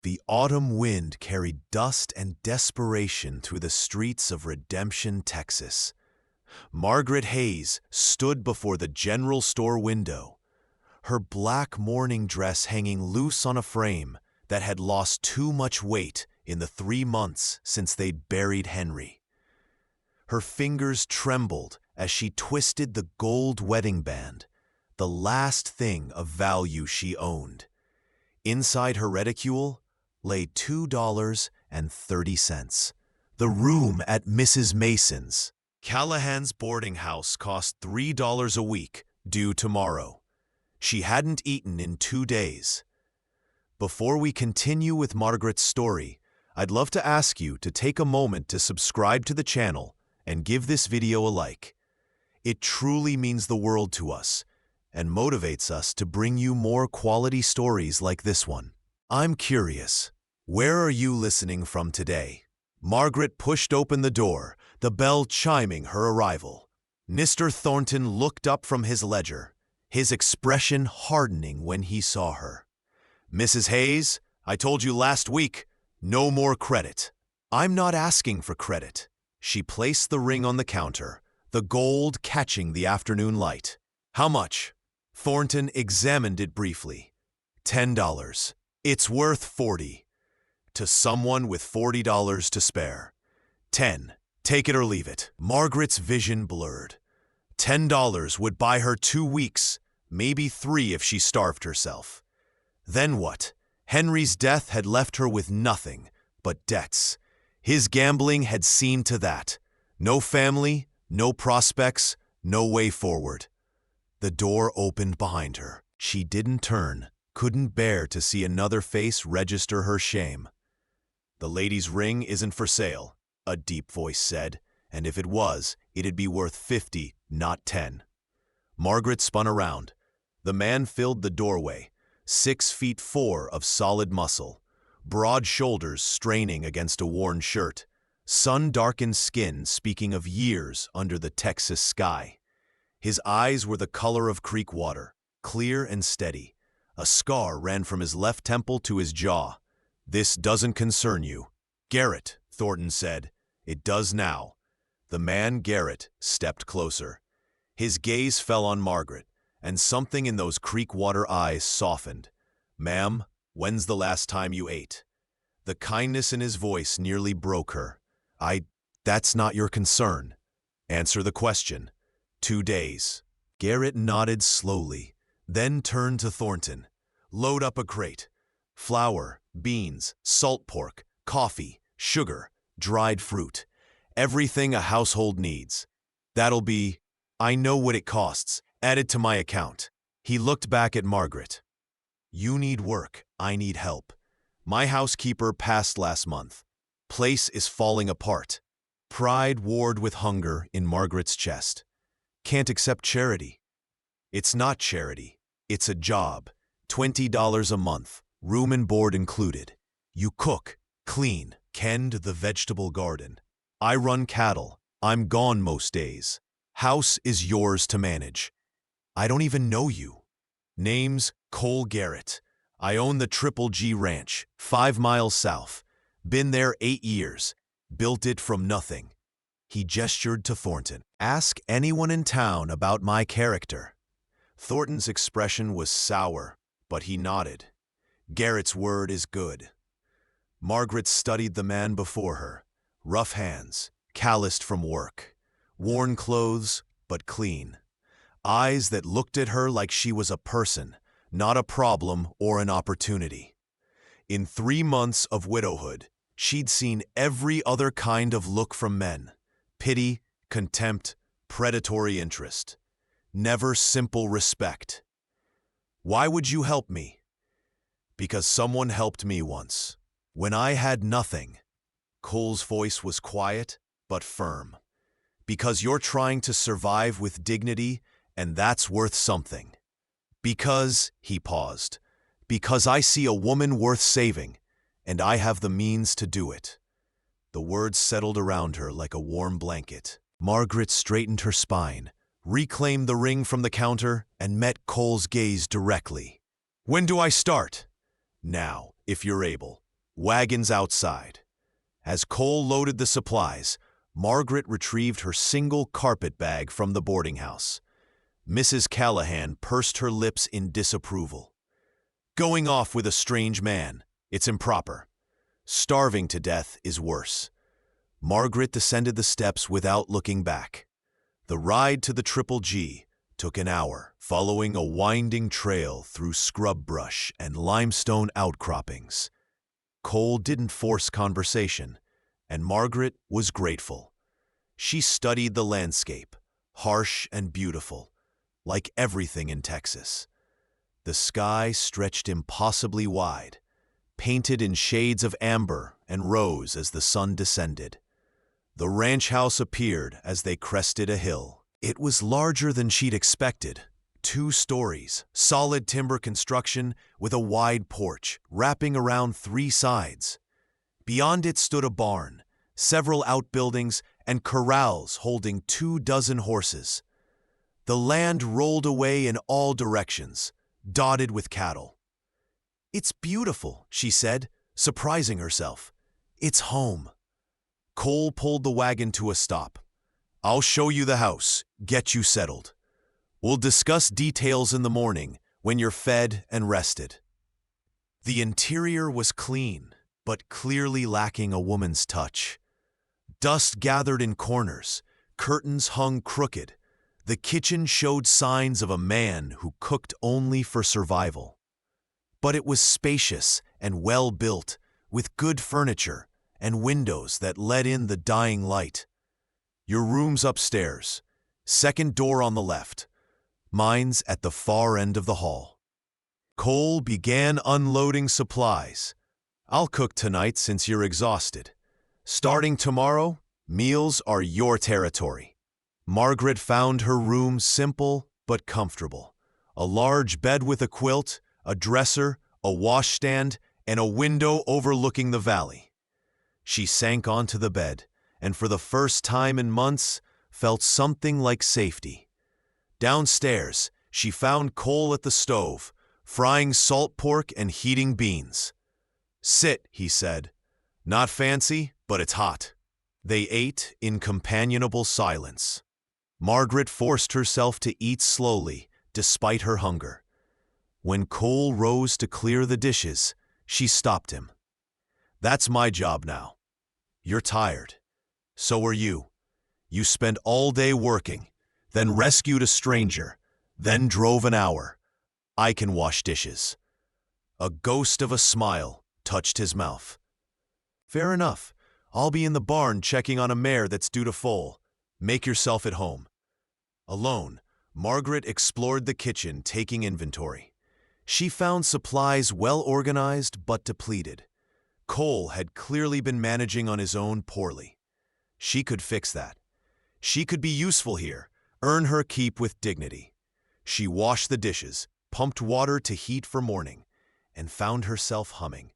The autumn wind carried dust and desperation through the streets of Redemption, Texas. Margaret Hayes stood before the general store window, her black mourning dress hanging loose on a frame that had lost too much weight in the 3 months since they'd buried Henry. Her fingers trembled as she twisted the gold wedding band, the last thing of value she owned. Inside her reticule lay $2.30. The room at Mrs. Mason's. Callahan's boarding house cost $3 a week, due tomorrow. She hadn't eaten in 2 days. Before we continue with Margaret's story, I'd love to ask you to take a moment to subscribe to the channel and give this video a like. It truly means the world to us and motivates us to bring you more quality stories like this one. I'm curious, where are you listening from today? Margaret pushed open the door, the bell chiming her arrival. Mr. Thornton looked up from his ledger, his expression hardening when he saw her. "Mrs. Hayes, I told you last week, no more credit." "I'm not asking for credit." She placed the ring on the counter, the gold catching the afternoon light. "How much?" Thornton examined it briefly. $10. "It's worth 40. To someone with $40 to spare. 10. Take it or leave it." Margaret's vision blurred. $10 would buy her 2 weeks, maybe 3 if she starved herself. Then what? Henry's death had left her with nothing but debts. His gambling had seen to that. No family, no prospects, no way forward. The door opened behind her. She didn't turn, couldn't bear to see another face register her shame. "The lady's ring isn't for sale," a deep voice said, "and if it was, it'd be worth 50, not 10. Margaret spun around. The man filled the doorway, 6'4" of solid muscle, broad shoulders straining against a worn shirt, sun-darkened skin speaking of years under the Texas sky. His eyes were the color of creek water, clear and steady. A scar ran from his left temple to his jaw. "This doesn't concern you." "Garrett," Thornton said. "It does now." The man, Garrett, stepped closer. His gaze fell on Margaret, and something in those creek water eyes softened. "Ma'am, when's the last time you ate?" The kindness in his voice nearly broke her. That's not your concern." "Answer the question." 2 days. Garrett nodded slowly, then turned to Thornton. "Load up a crate. Flour, beans, salt pork, coffee, sugar, dried fruit. Everything a household needs. That'll be, I know what it costs, added to my account." He looked back at Margaret. "You need work, I need help. My housekeeper passed last month. Place is falling apart." Pride warred with hunger in Margaret's chest. "Can't accept charity." "It's not charity. It's a job. $20 a month, room and board included. You cook, clean, tend the vegetable garden. I run cattle. I'm gone most days. House is yours to manage. I don't even know you." "Name's Cole Garrett. I own the Triple G Ranch, 5 miles south. Been there 8 years. Built it from nothing." He gestured to Thornton. "Ask anyone in town about my character." Thornton's expression was sour, but he nodded. "Garrett's word is good." Margaret studied the man before her. Rough hands, calloused from work. Worn clothes, but clean. Eyes that looked at her like she was a person, not a problem or an opportunity. In 3 months of widowhood, she'd seen every other kind of look from men. Pity, contempt, predatory interest. Never simple respect. "Why would you help me?" "Because someone helped me once. When I had nothing." Cole's voice was quiet, but firm. "Because you're trying to survive with dignity, and that's worth something." "Because," he paused, "because I see a woman worth saving, and I have the means to do it." The words settled around her like a warm blanket. Margaret straightened her spine, reclaimed the ring from the counter, and met Cole's gaze directly. "When do I start?" "Now, if you're able. Wagons outside. As Cole loaded the supplies, Margaret retrieved her single carpet bag from the boarding house. Mrs. Callahan pursed her lips in disapproval. Going off with a strange man, it's improper. Starving to death is worse. Margaret descended the steps without looking back. The ride to the Triple G took an hour, following a winding trail through scrub brush and limestone outcroppings. Cole didn't force conversation, and Margaret was grateful. She studied the landscape, harsh and beautiful, like everything in Texas. The sky stretched impossibly wide, painted in shades of amber and rose as the sun descended. The ranch house appeared as they crested a hill. It was larger than she'd expected. 2 stories, solid timber construction with a wide porch wrapping around 3 sides. Beyond it stood a barn, several outbuildings, and corrals holding 24 horses. The land rolled away in all directions, dotted with cattle. "It's beautiful," she said, surprising herself. "It's home." Cole pulled the wagon to a stop. "I'll show you the house, get you settled. We'll discuss details in the morning when you're fed and rested." The interior was clean, but clearly lacking a woman's touch. Dust gathered in corners, curtains hung crooked. The kitchen showed signs of a man who cooked only for survival. But it was spacious and well-built, with good furniture and windows that let in the dying light. "Your room's upstairs, second door on the left. Mine's at the far end of the hall." Cole began unloading supplies. "I'll cook tonight since you're exhausted. Starting tomorrow, meals are your territory." Margaret found her room simple but comfortable. A large bed with a quilt, a dresser, a washstand, and a window overlooking the valley. She sank onto the bed, and for the first time in months, felt something like safety. Downstairs, she found Cole at the stove, frying salt pork and heating beans. "Sit," he said. "Not fancy, but it's hot." They ate in companionable silence. Margaret forced herself to eat slowly, despite her hunger. When Cole rose to clear the dishes, she stopped him. "That's my job now. You're tired. So are you. You spent all day working, then rescued a stranger, then drove an hour. I can wash dishes." A ghost of a smile touched his mouth. "Fair enough. I'll be in the barn checking on a mare that's due to foal. Make yourself at home." Alone, Margaret explored the kitchen, taking inventory. She found supplies well organized but depleted. Cole had clearly been managing on his own poorly. She could fix that. She could be useful here, earn her keep with dignity. She washed the dishes, pumped water to heat for morning, and found herself humming,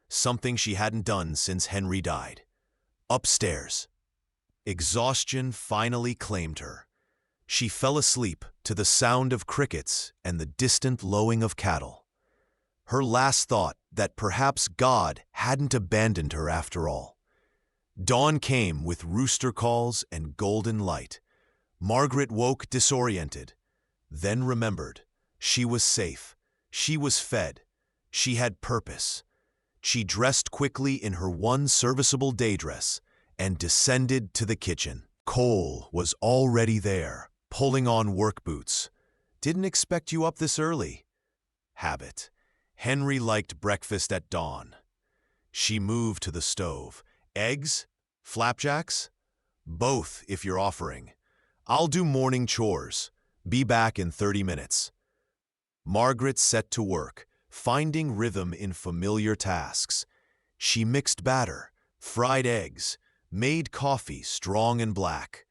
something she hadn't done since Henry died. Upstairs. Exhaustion finally claimed her. She fell asleep to the sound of crickets and the distant lowing of cattle. Her last thought that perhaps God hadn't abandoned her after all. Dawn came with rooster calls and golden light. Margaret woke disoriented, then remembered. She was safe. She was fed. She had purpose. She dressed quickly in her one serviceable day dress and descended to the kitchen. Cole was already there, pulling on work boots. "Didn't expect you up this early." Habit. Henry liked breakfast at dawn. She moved to the stove. "Eggs? Flapjacks?" "Both, if you're offering. I'll do morning chores. Be back in 30 minutes. Margaret set to work, finding rhythm in familiar tasks. She mixed batter, fried eggs, made coffee strong and black.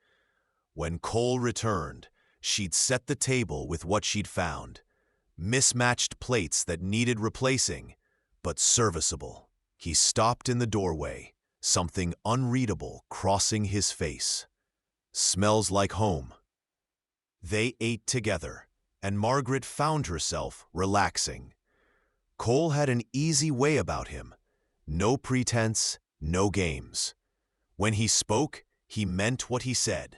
When Cole returned, she'd set the table with what she'd found. Mismatched plates that needed replacing, but serviceable. He stopped in the doorway, something unreadable crossing his face. "Smells like home." They ate together, and Margaret found herself relaxing. Cole had an easy way about him, No pretense, no games. When he spoke, he meant what he said.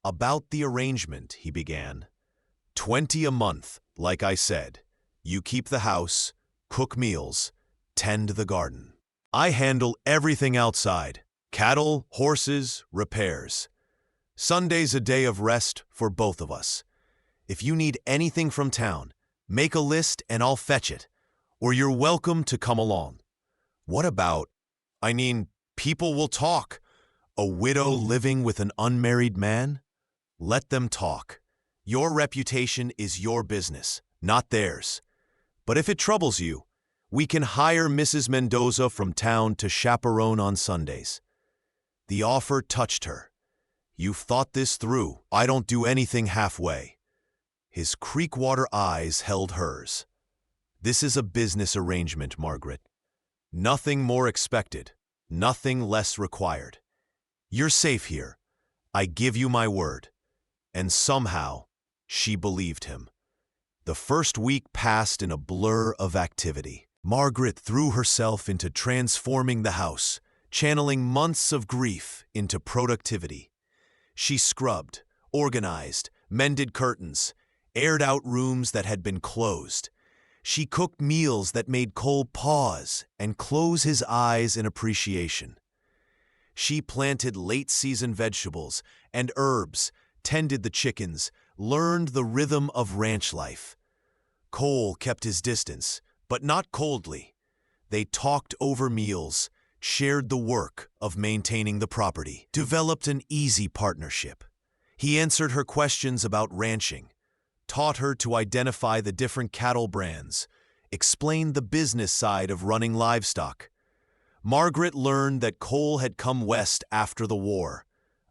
About the arrangement, he began. 20 a month, like I said. You keep the house, cook meals, tend the garden. I handle everything outside. Cattle, horses, repairs. Sunday's a day of rest for both of us. If you need anything from town, make a list and I'll fetch it, or you're welcome to come along. What about, people will talk. A widow living with an unmarried man? Let them talk. Your reputation is your business, not theirs. But if it troubles you, we can hire Mrs. Mendoza from town to chaperone on Sundays. The offer touched her. You've thought this through. I don't do anything halfway. His Creekwater eyes held hers. This is a business arrangement, Margaret. Nothing more expected, nothing less required. You're safe here. I give you my word. And somehow, she believed him. The first week passed in a blur of activity. Margaret threw herself into transforming the house, channeling months of grief into productivity. She scrubbed, organized, mended curtains, aired out rooms that had been closed. She cooked meals that made Cole pause and close his eyes in appreciation. She planted late-season vegetables and herbs, tended the chickens, learned the rhythm of ranch life. Cole kept his distance, but not coldly. They talked over meals, shared the work of maintaining the property, developed an easy partnership. He answered her questions about ranching, taught her to identify the different cattle brands, explained the business side of running livestock. Margaret learned that Cole had come west after the war,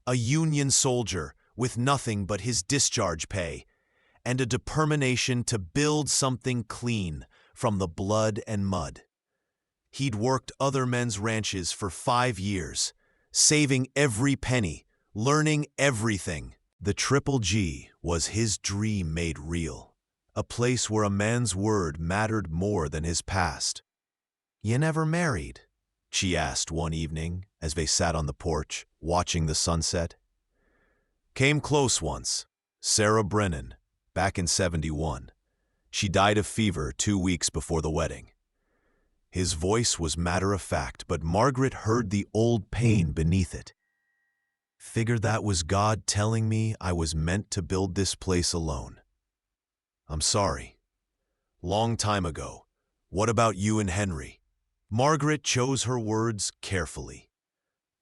a Union soldier with nothing but his discharge pay, and a determination to build something clean from the blood and mud. He'd worked other men's ranches for 5 years, saving every penny, learning everything. The Triple G was his dream made real, a place where a man's word mattered more than his past. "You never married?" she asked one evening as they sat on the porch, watching the sunset. "Came close once. Sarah Brennan, back in '71. She died of fever 2 weeks before the wedding." His voice was matter-of-fact, but Margaret heard the old pain beneath it. "Figured that was God telling me I was meant to build this place alone. I'm sorry. Long time ago. What about you and Henry?" Margaret chose her words carefully.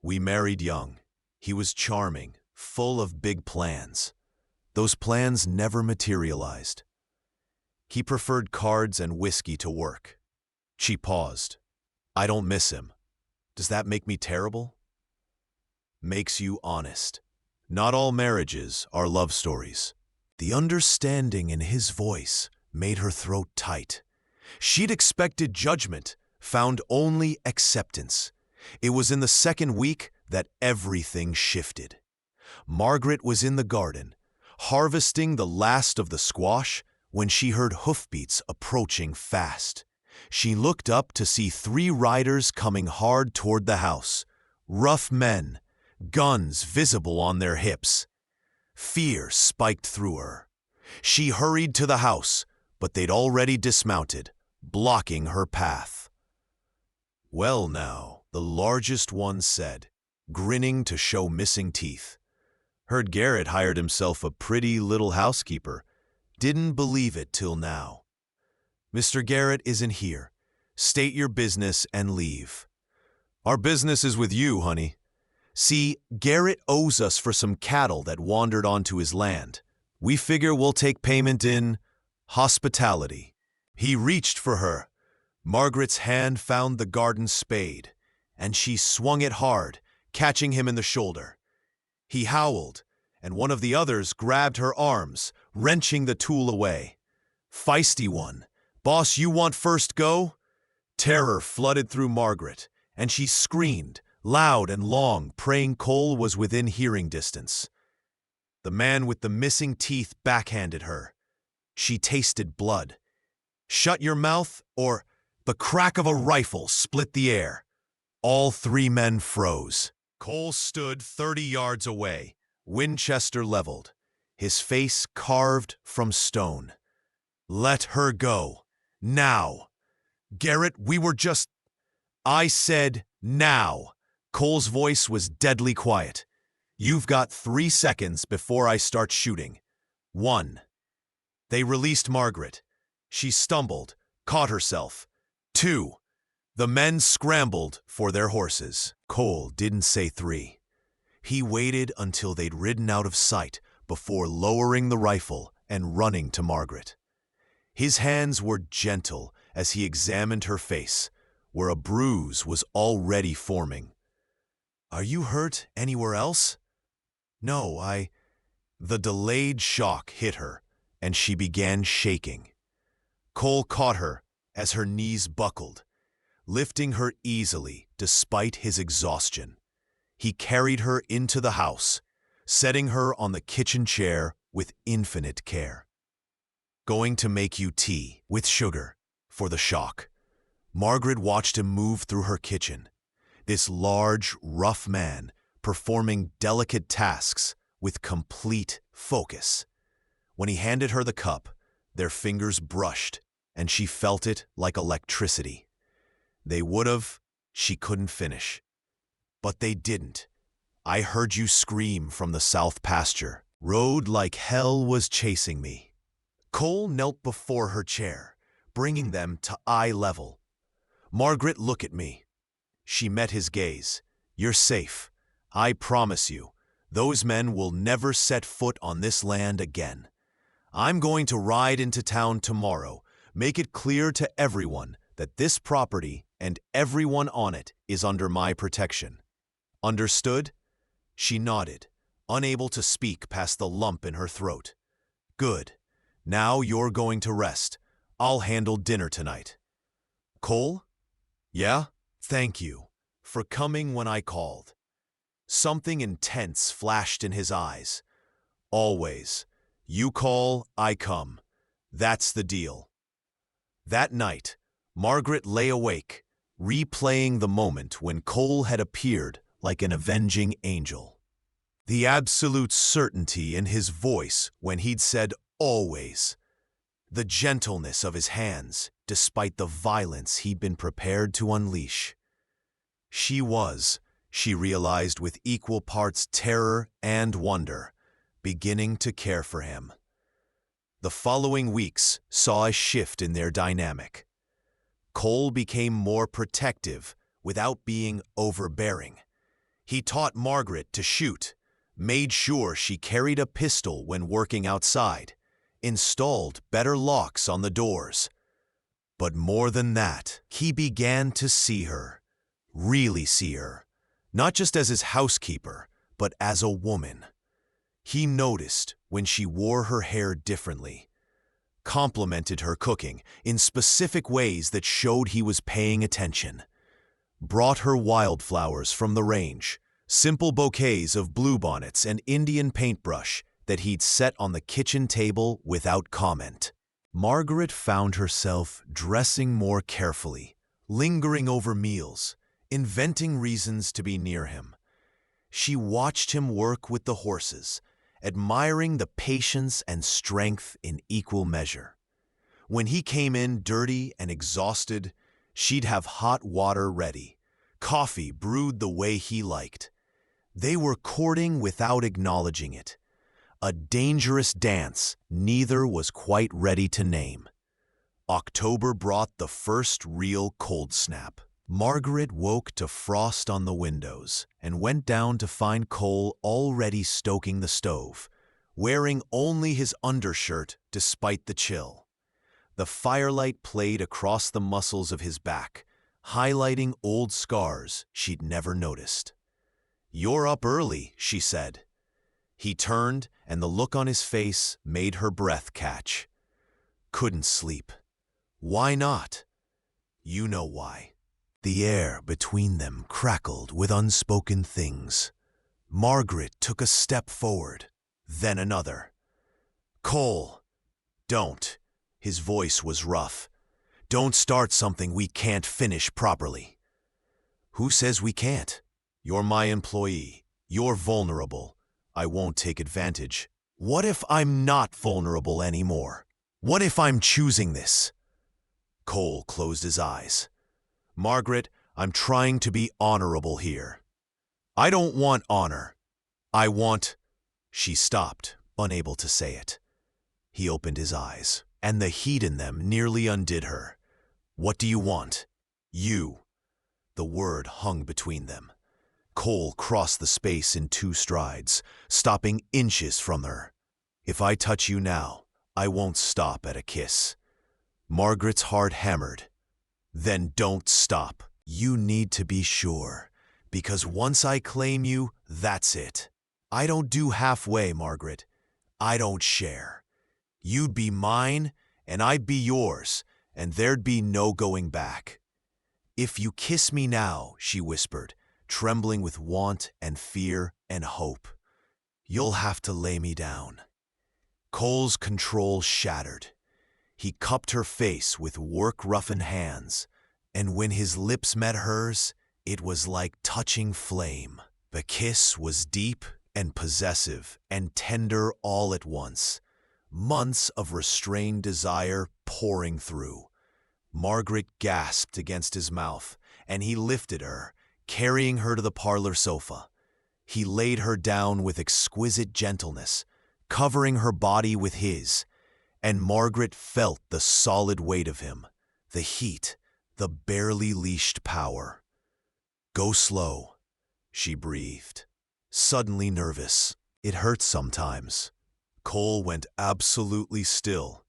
"We married young. He was charming, full of big plans. Those plans never materialized. He preferred cards and whiskey to work." She paused. "I don't miss him. Does that make me terrible?" "Makes you honest. Not all marriages are love stories." The understanding in his voice made her throat tight. She'd expected judgment, found only acceptance. It was in the second week that everything shifted. Margaret was in the garden, harvesting the last of the squash, when she heard hoofbeats approaching fast. She looked up to see 3 riders coming hard toward the house. Rough men, guns visible on their hips. Fear spiked through her. She hurried to the house, but they'd already dismounted, blocking her path. "Well now," the largest one said, grinning to show missing teeth. "Heard Garrett hired himself a pretty little housekeeper. Didn't believe it till now." "Mr. Garrett isn't here. State your business and leave." "Our business is with you, honey. See, Garrett owes us for some cattle that wandered onto his land. We figure we'll take payment in hospitality." He reached for her. Margaret's hand found the garden spade, and she swung it hard, catching him in the shoulder. He howled, and one of the others grabbed her arms, wrenching the tool away. "Feisty one. Boss, you want first go?" Terror flooded through Margaret, and she screamed, loud and long, praying Cole was within hearing distance. The man with the missing teeth backhanded her. She tasted blood. "Shut your mouth, or..." The crack of a rifle split the air. All three men froze. Cole stood 30 yards away, Winchester leveled, his face carved from stone. Let her go. Now. Garrett, we were just... I said now. Cole's voice was deadly quiet. You've got 3 seconds before I start shooting. 1. They released Margaret. She stumbled, caught herself. 2. The men scrambled for their horses. Cole didn't say 3. He waited until they'd ridden out of sight before lowering the rifle and running to Margaret. His hands were gentle as he examined her face, where a bruise was already forming. Are you hurt anywhere else? No, The delayed shock hit her, and she began shaking. Cole caught her as her knees buckled, lifting her easily despite his exhaustion. He carried her into the house, setting her on the kitchen chair with infinite care. Going to make you tea with sugar for the shock. Margaret watched him move through her kitchen, this large, rough man performing delicate tasks with complete focus. When he handed her the cup, their fingers brushed, and she felt it like electricity. They would've, she couldn't finish. But they didn't. I heard you scream from the south pasture. Road like hell was chasing me. Cole knelt before her chair, bringing them to eye level. Margaret, look at me. She met his gaze. You're safe. I promise you, those men will never set foot on this land again. I'm going to ride into town tomorrow, make it clear to everyone that this property and everyone on it is under my protection. Understood? She nodded, unable to speak past the lump in her throat. Good. Now you're going to rest. I'll handle dinner tonight. Cole? Yeah? Thank you for coming when I called. Something intense flashed in his eyes. Always. You call, I come. That's the deal. That night, Margaret lay awake, replaying the moment when Cole had appeared like an avenging angel. The absolute certainty in his voice when he'd said always. The gentleness of his hands, despite the violence he'd been prepared to unleash. She realized with equal parts terror and wonder, beginning to care for him. The following weeks saw a shift in their dynamic. Cole became more protective without being overbearing. He taught Margaret to shoot, made sure she carried a pistol when working outside, installed better locks on the doors. But more than that, he began to see her, really see her, not just as his housekeeper, but as a woman. He noticed when she wore her hair differently, complimented her cooking in specific ways that showed he was paying attention, brought her wildflowers from the range, simple bouquets of bluebonnets and Indian paintbrush that he'd set on the kitchen table without comment. Margaret found herself dressing more carefully, lingering over meals, inventing reasons to be near him. She watched him work with the horses, admiring the patience and strength in equal measure. When he came in dirty and exhausted, she'd have hot water ready, coffee brewed the way he liked. They were courting without acknowledging it, a dangerous dance neither was quite ready to name. October brought the first real cold snap. Margaret woke to frost on the windows and went down to find Cole already stoking the stove, wearing only his undershirt despite the chill. The firelight played across the muscles of his back, highlighting old scars she'd never noticed. "You're up early," she said. He turned, and the look on his face made her breath catch. Couldn't sleep. Why not? You know why. The air between them crackled with unspoken things. Margaret took a step forward, then another. Cole, don't. His voice was rough. Don't start something we can't finish properly. Who says we can't? You're my employee. You're vulnerable. I won't take advantage. What if I'm not vulnerable anymore? What if I'm choosing this? Cole closed his eyes. Margaret, I'm trying to be honorable here. I don't want honor. I want... She stopped, unable to say it. He opened his eyes, and the heat in them nearly undid her. What do you want? You. The word hung between them. Cole crossed the space in 2 strides, stopping inches from her. If I touch you now, I won't stop at a kiss. Margaret's heart hammered. Then don't stop. You need to be sure, because once I claim you, that's it. I don't do halfway, Margaret. I don't share. You'd be mine, and I'd be yours, and there'd be no going back. If you kiss me now, she whispered, trembling with want and fear and hope, you'll have to lay me down. Cole's control shattered. He cupped her face with work-roughened hands, and when his lips met hers, it was like touching flame. The kiss was deep and possessive and tender all at once, months of restrained desire pouring through. Margaret gasped against his mouth, and he lifted her, carrying her to the parlor sofa. He laid her down with exquisite gentleness, covering her body with his, and Margaret felt the solid weight of him, the heat, the barely leashed power. Go slow, she breathed, suddenly nervous. It hurts sometimes. Cole went absolutely still.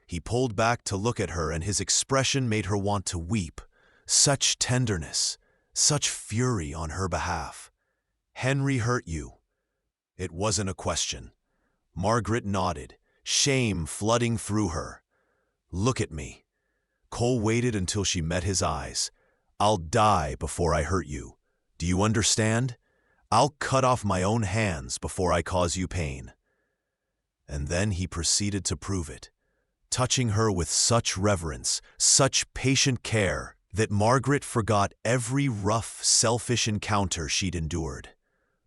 He pulled back to look at her, and his expression made her want to weep. Such tenderness, such fury on her behalf. Henry hurt you. It wasn't a question. Margaret nodded, shame flooding through her. Look at me. Cole waited until she met his eyes. I'll die before I hurt you. Do you understand? I'll cut off my own hands before I cause you pain. And then he proceeded to prove it, touching her with such reverence, such patient care, that Margaret forgot every rough, selfish encounter she'd endured.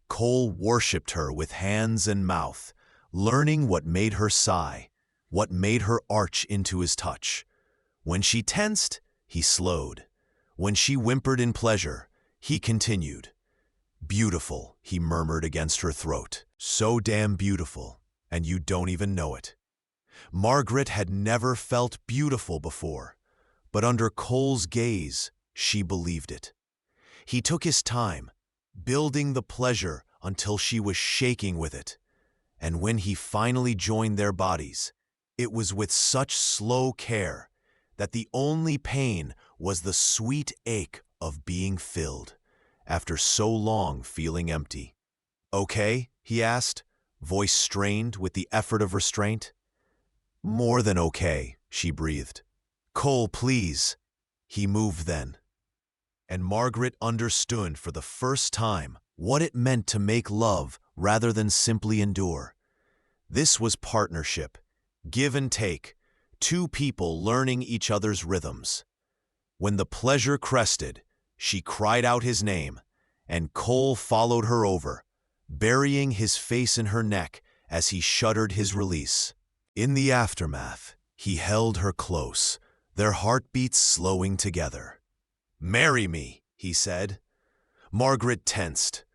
Cole worshipped her with hands and mouth, learning what made her sigh, what made her arch into his touch. When she tensed, he slowed. When she whimpered in pleasure, he continued. Beautiful, he murmured against her throat. So damn beautiful, and you don't even know it. Margaret had never felt beautiful before, but under Cole's gaze, she believed it. He took his time, building the pleasure until she was shaking with it. And when he finally joined their bodies, it was with such slow care that the only pain was the sweet ache of being filled, after so long feeling empty. Okay, he asked, voice strained with the effort of restraint. More than okay, she breathed. Cole, please. He moved then. And Margaret understood for the first time what it meant to make love rather than simply endure. This was partnership, give and take, 2 people learning each other's rhythms. When the pleasure crested, she cried out his name, and Cole followed her over, burying his face in her neck as he shuddered his release. In the aftermath, he held her close, their heartbeats slowing together. Marry me, he said. Margaret tensed.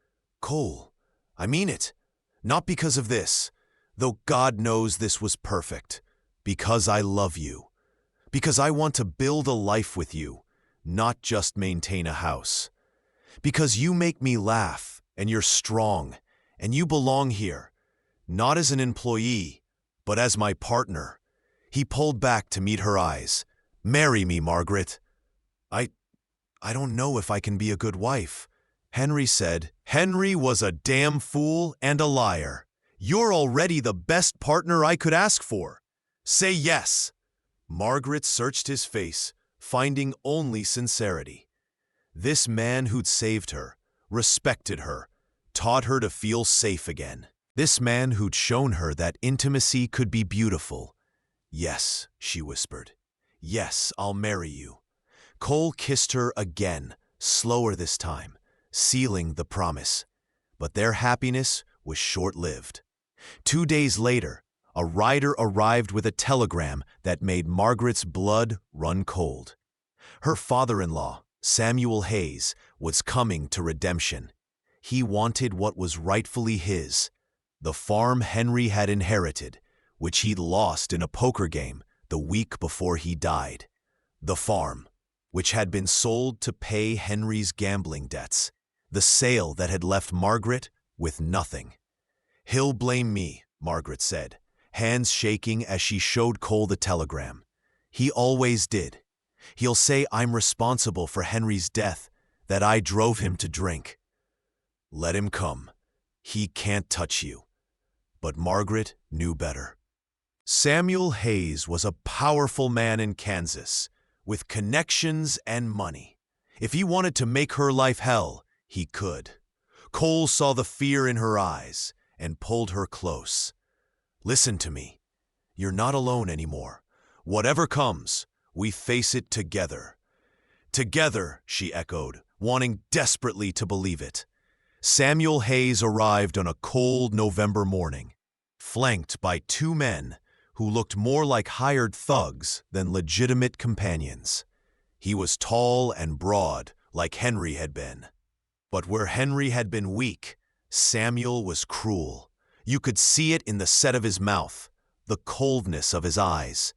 Cole, I mean it. Not because of this, though God knows this was perfect. Because I love you. Because I want to build a life with you, not just maintain a house. Because you make me laugh, and you're strong, and you belong here, not as an employee, but as my partner. He pulled back to meet her eyes. Marry me, Margaret. I don't know if I can be a good wife. Henry said. Henry was a damn fool and a liar. You're already the best partner I could ask for. Say yes. Margaret searched his face, finding only sincerity. This man who'd saved her, respected her, taught her to feel safe again. This man who'd shown her that intimacy could be beautiful. Yes, she whispered. Yes, I'll marry you. Cole kissed her again, slower this time, sealing the promise. But their happiness was short-lived. 2 days later, a rider arrived with a telegram that made Margaret's blood run cold. Her father-in-law, Samuel Hayes, was coming to redemption. He wanted what was rightfully his, the farm Henry had inherited, which he'd lost in a poker game the week before he died. The farm, which had been sold to pay Henry's gambling debts, the sale that had left Margaret with nothing. "He'll blame me," Margaret said, hands shaking as she showed Cole the telegram. "He always did. He'll say I'm responsible for Henry's death, that I drove him to drink." "Let him come. He can't touch you." But Margaret knew better. Samuel Hayes was a powerful man in Kansas, with connections and money. If he wanted to make her life hell, he could. Cole saw the fear in her eyes and pulled her close. "Listen to me. You're not alone anymore. Whatever comes, we face it together." "Together," she echoed, wanting desperately to believe it. Samuel Hayes arrived on a cold November morning, flanked by 2 men who looked more like hired thugs than legitimate companions. He was tall and broad, like Henry had been. But where Henry had been weak, Samuel was cruel. You could see it in the set of his mouth, the coldness of his eyes.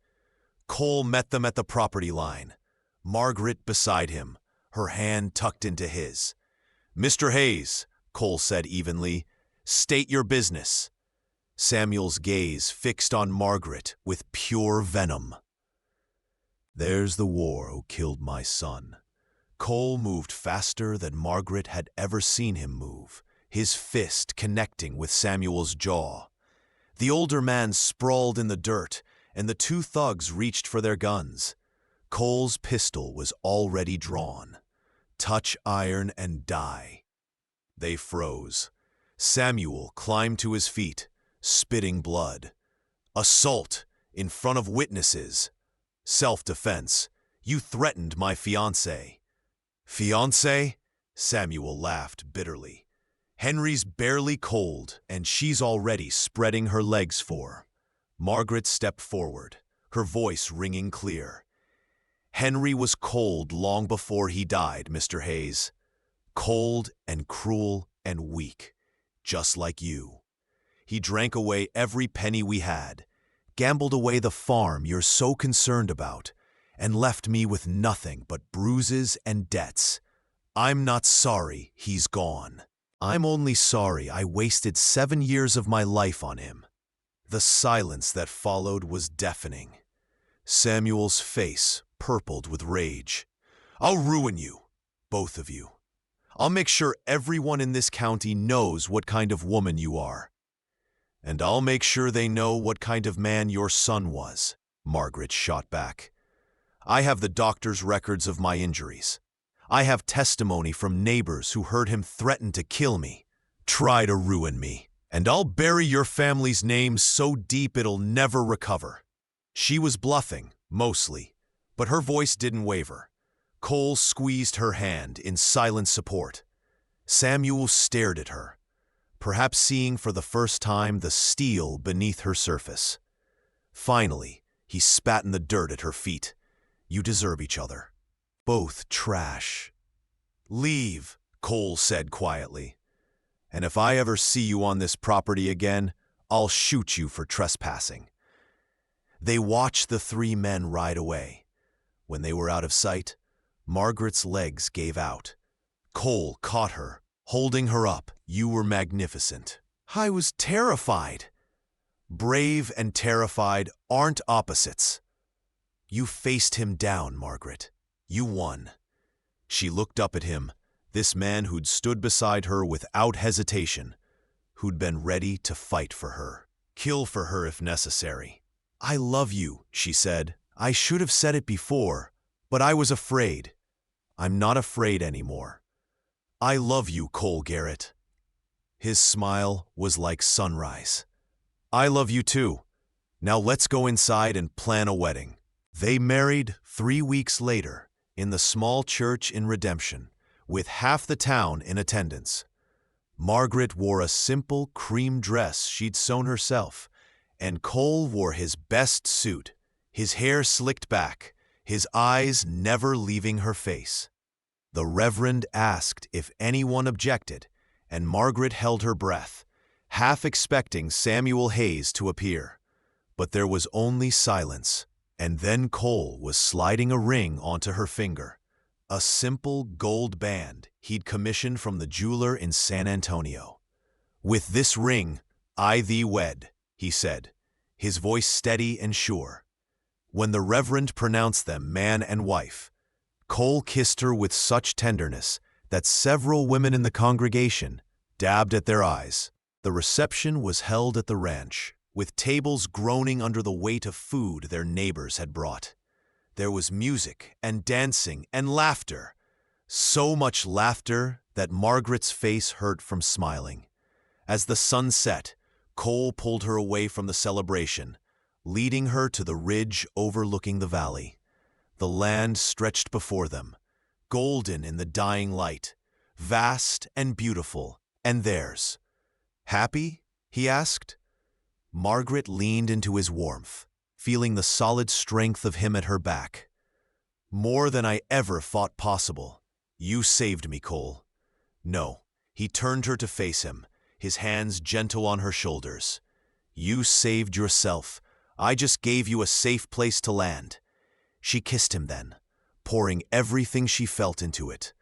Cole met them at the property line, Margaret beside him, her hand tucked into his. "Mr. Hayes," Cole said evenly, "state your business." Samuel's gaze fixed on Margaret with pure venom. "There's the war who killed my son." Cole moved faster than Margaret had ever seen him move, his fist connecting with Samuel's jaw. The older man sprawled in the dirt, and the 2 thugs reached for their guns. Cole's pistol was already drawn. Touch iron and die. They froze. Samuel climbed to his feet, spitting blood. "Assault in front of witnesses. Self-defense. You threatened my fiancé." "Fiancé?" Samuel laughed bitterly. "Henry's barely cold, and she's already spreading her legs for." Margaret stepped forward, her voice ringing clear. "Henry was cold long before he died, Mr. Hayes. Cold and cruel and weak, just like you. He drank away every penny we had, gambled away the farm you're so concerned about, and left me with nothing but bruises and debts. I'm not sorry he's gone. I'm only sorry I wasted 7 years of my life on him." The silence that followed was deafening. Samuel's face purpled with rage. "I'll ruin you, both of you. I'll make sure everyone in this county knows what kind of woman you are. And I'll make sure they know what kind of man your son was," Margaret shot back. "I have the doctor's records of my injuries. I have testimony from neighbors who heard him threaten to kill me. Try to ruin me, and I'll bury your family's name so deep it'll never recover." She was bluffing, mostly, but her voice didn't waver. Cole squeezed her hand in silent support. Samuel stared at her, perhaps seeing for the first time the steel beneath her surface. Finally, he spat in the dirt at her feet. "You deserve each other. Both trash." "Leave," Cole said quietly. "And if I ever see you on this property again, I'll shoot you for trespassing." They watched the 3 men ride away. When they were out of sight, Margaret's legs gave out. Cole caught her, holding her up. "You were magnificent." "I was terrified." "Brave and terrified aren't opposites." "You faced him down, Margaret. You won." She looked up at him, this man who'd stood beside her without hesitation, who'd been ready to fight for her, kill for her if necessary. "I love you," she said. "I should have said it before, but I was afraid. I'm not afraid anymore. I love you, Cole Garrett." His smile was like sunrise. "I love you too. Now let's go inside and plan a wedding." They married 3 weeks later in the small church in Redemption, with half the town in attendance. Margaret wore a simple cream dress she'd sewn herself, and Cole wore his best suit, his hair slicked back, his eyes never leaving her face. The Reverend asked if anyone objected, and Margaret held her breath, half expecting Samuel Hayes to appear. But there was only silence, and then Cole was sliding a ring onto her finger, a simple gold band he'd commissioned from the jeweler in San Antonio. "With this ring, I thee wed," he said, his voice steady and sure. When the Reverend pronounced them man and wife, Cole kissed her with such tenderness that several women in the congregation dabbed at their eyes. The reception was held at the ranch, with tables groaning under the weight of food their neighbors had brought. There was music and dancing and laughter, so much laughter that Margaret's face hurt from smiling. As the sun set, Cole pulled her away from the celebration, leading her to the ridge overlooking the valley. The land stretched before them, golden in the dying light, vast and beautiful, and theirs. "Happy?" he asked. Margaret leaned into his warmth, feeling the solid strength of him at her back. "More than I ever thought possible. You saved me, Cole." "No." He turned her to face him, his hands gentle on her shoulders. "You saved yourself. I just gave you a safe place to land." She kissed him then, pouring everything she felt into it,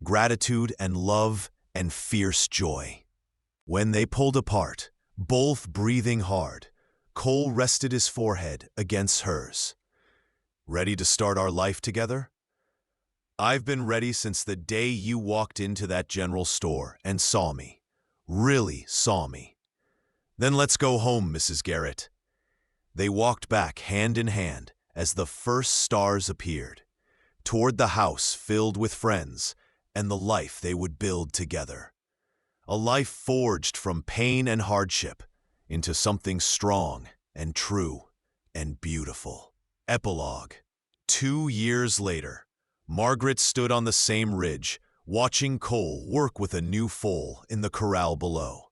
gratitude and love and fierce joy. When they pulled apart, both breathing hard, Cole rested his forehead against hers. "Ready to start our life together?" "I've been ready since the day you walked into that general store and saw me. Really saw me." "Then let's go home, Mrs. Garrett." They walked back hand in hand as the first stars appeared, toward the house filled with friends and the life they would build together. A life forged from pain and hardship into something strong and true and beautiful. Epilogue. 2 years later, Margaret stood on the same ridge, watching Cole work with a new foal in the corral below.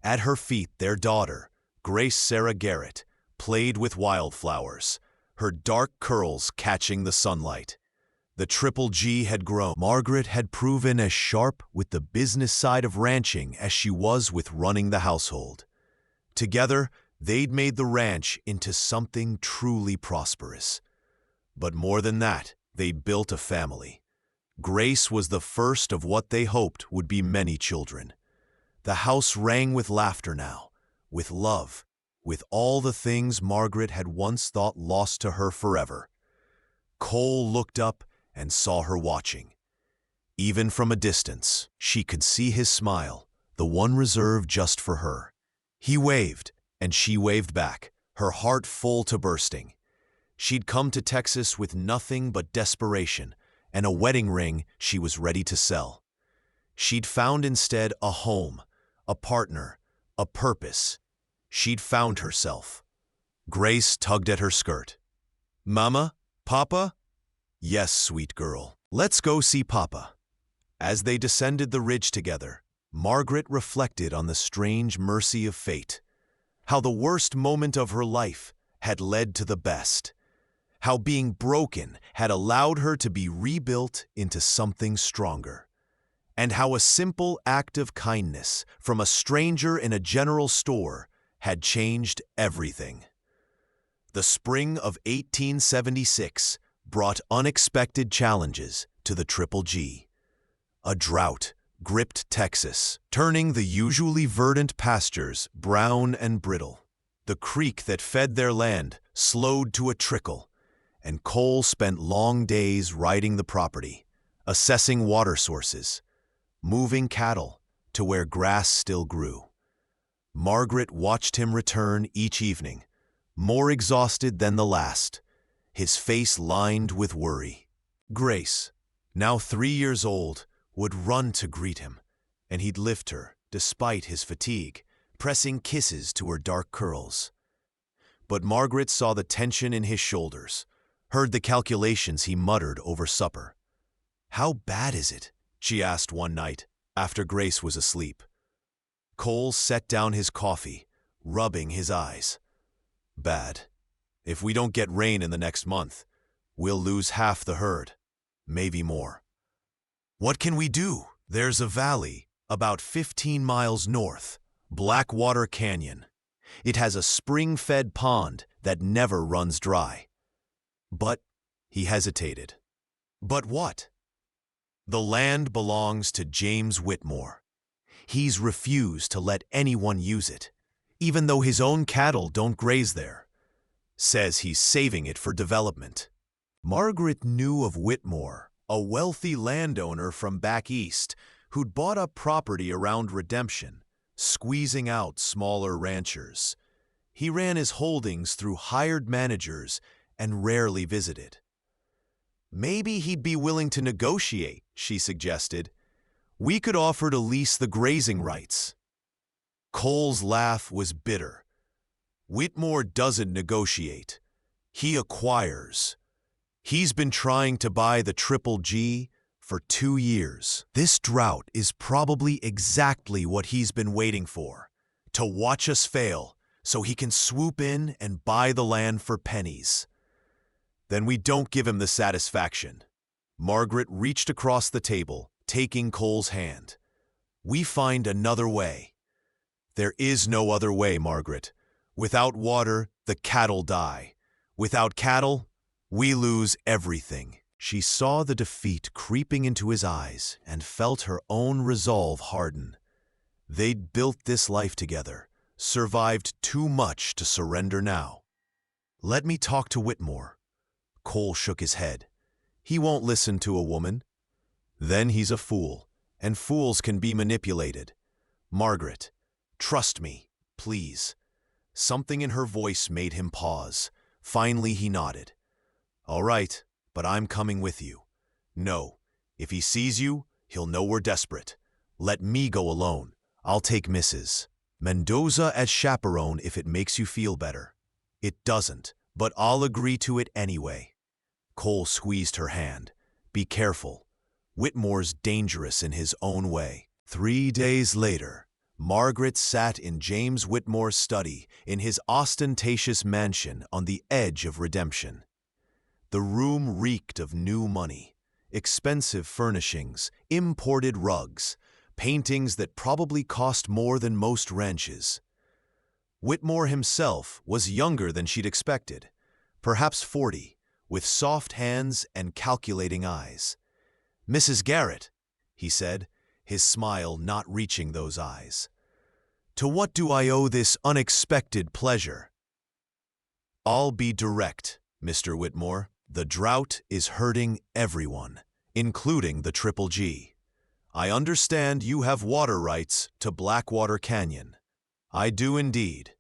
At her feet, their daughter, Grace Sarah Garrett, played with wildflowers, her dark curls catching the sunlight. The Triple G had grown. Margaret had proven as sharp with the business side of ranching as she was with running the household. Together, they'd made the ranch into something truly prosperous. But more than that, they'd built a family. Grace was the first of what they hoped would be many children. The house rang with laughter now, with love, with all the things Margaret had once thought lost to her forever. Cole looked up and saw her watching. Even from a distance, she could see his smile, the one reserved just for her. He waved, and she waved back, her heart full to bursting. She'd come to Texas with nothing but desperation and a wedding ring she was ready to sell. She'd found instead a home, a partner, a purpose. She'd found herself. Grace tugged at her skirt. "Mama? Papa?" "Yes, sweet girl. Let's go see Papa." As they descended the ridge together, Margaret reflected on the strange mercy of fate, how the worst moment of her life had led to the best, how being broken had allowed her to be rebuilt into something stronger, and how a simple act of kindness from a stranger in a general store had changed everything. The spring of 1876 brought unexpected challenges to the Triple G. A drought gripped Texas, turning the usually verdant pastures brown and brittle. The creek that fed their land slowed to a trickle, and Cole spent long days riding the property, assessing water sources, moving cattle to where grass still grew. Margaret watched him return each evening, more exhausted than the last, his face lined with worry. Grace, now 3 years old, would run to greet him, and he'd lift her, despite his fatigue, pressing kisses to her dark curls. But Margaret saw the tension in his shoulders, heard the calculations he muttered over supper. "How bad is it?" she asked one night, after Grace was asleep. Cole set down his coffee, rubbing his eyes. "Bad. If we don't get rain in the next month, we'll lose half the herd, maybe more." "What can we do?" "There's a valley, about 15 miles north, Blackwater Canyon. It has a spring-fed pond that never runs dry." "But," he hesitated. "But what?" "The land belongs to James Whitmore. He's refused to let anyone use it, even though his own cattle don't graze there. Says he's saving it for development." Margaret knew of Whitmore, a wealthy landowner from back east who'd bought up property around Redemption, squeezing out smaller ranchers. He ran his holdings through hired managers and rarely visited. "Maybe he'd be willing to negotiate," she suggested. "We could offer to lease the grazing rights." Cole's laugh was bitter. "Whitmore doesn't negotiate. He acquires. He's been trying to buy the Triple G for 2 years. This drought is probably exactly what he's been waiting for, to watch us fail so he can swoop in and buy the land for pennies." "Then we don't give him the satisfaction." Margaret reached across the table, taking Cole's hand. "We find another way." "There is no other way, Margaret. Without water, the cattle die. Without cattle, we lose everything." She saw the defeat creeping into his eyes and felt her own resolve harden. They'd built this life together, survived too much to surrender now. "Let me talk to Whitmore." Cole shook his head. "He won't listen to a woman." "Then he's a fool, and fools can be manipulated. Margaret, trust me, please." Something in her voice made him pause. Finally, he nodded. "All right, but I'm coming with you." "No, if he sees you, he'll know we're desperate. Let me go alone. I'll take Mrs. Mendoza as chaperone if it makes you feel better." "It doesn't, but I'll agree to it anyway." Cole squeezed her hand. "Be careful. Whitmore's dangerous in his own way." 3 days later, Margaret sat in James Whitmore's study in his ostentatious mansion on the edge of Redemption. The room reeked of new money, expensive furnishings, imported rugs, paintings that probably cost more than most ranches. Whitmore himself was younger than she'd expected, perhaps 40, with soft hands and calculating eyes. "Mrs. Garrett," he said, his smile not reaching those eyes. "To what do I owe this unexpected pleasure?" "I'll be direct, Mr. Whitmore. The drought is hurting everyone, including the Triple G. I understand you have water rights to Blackwater Canyon." "I do indeed.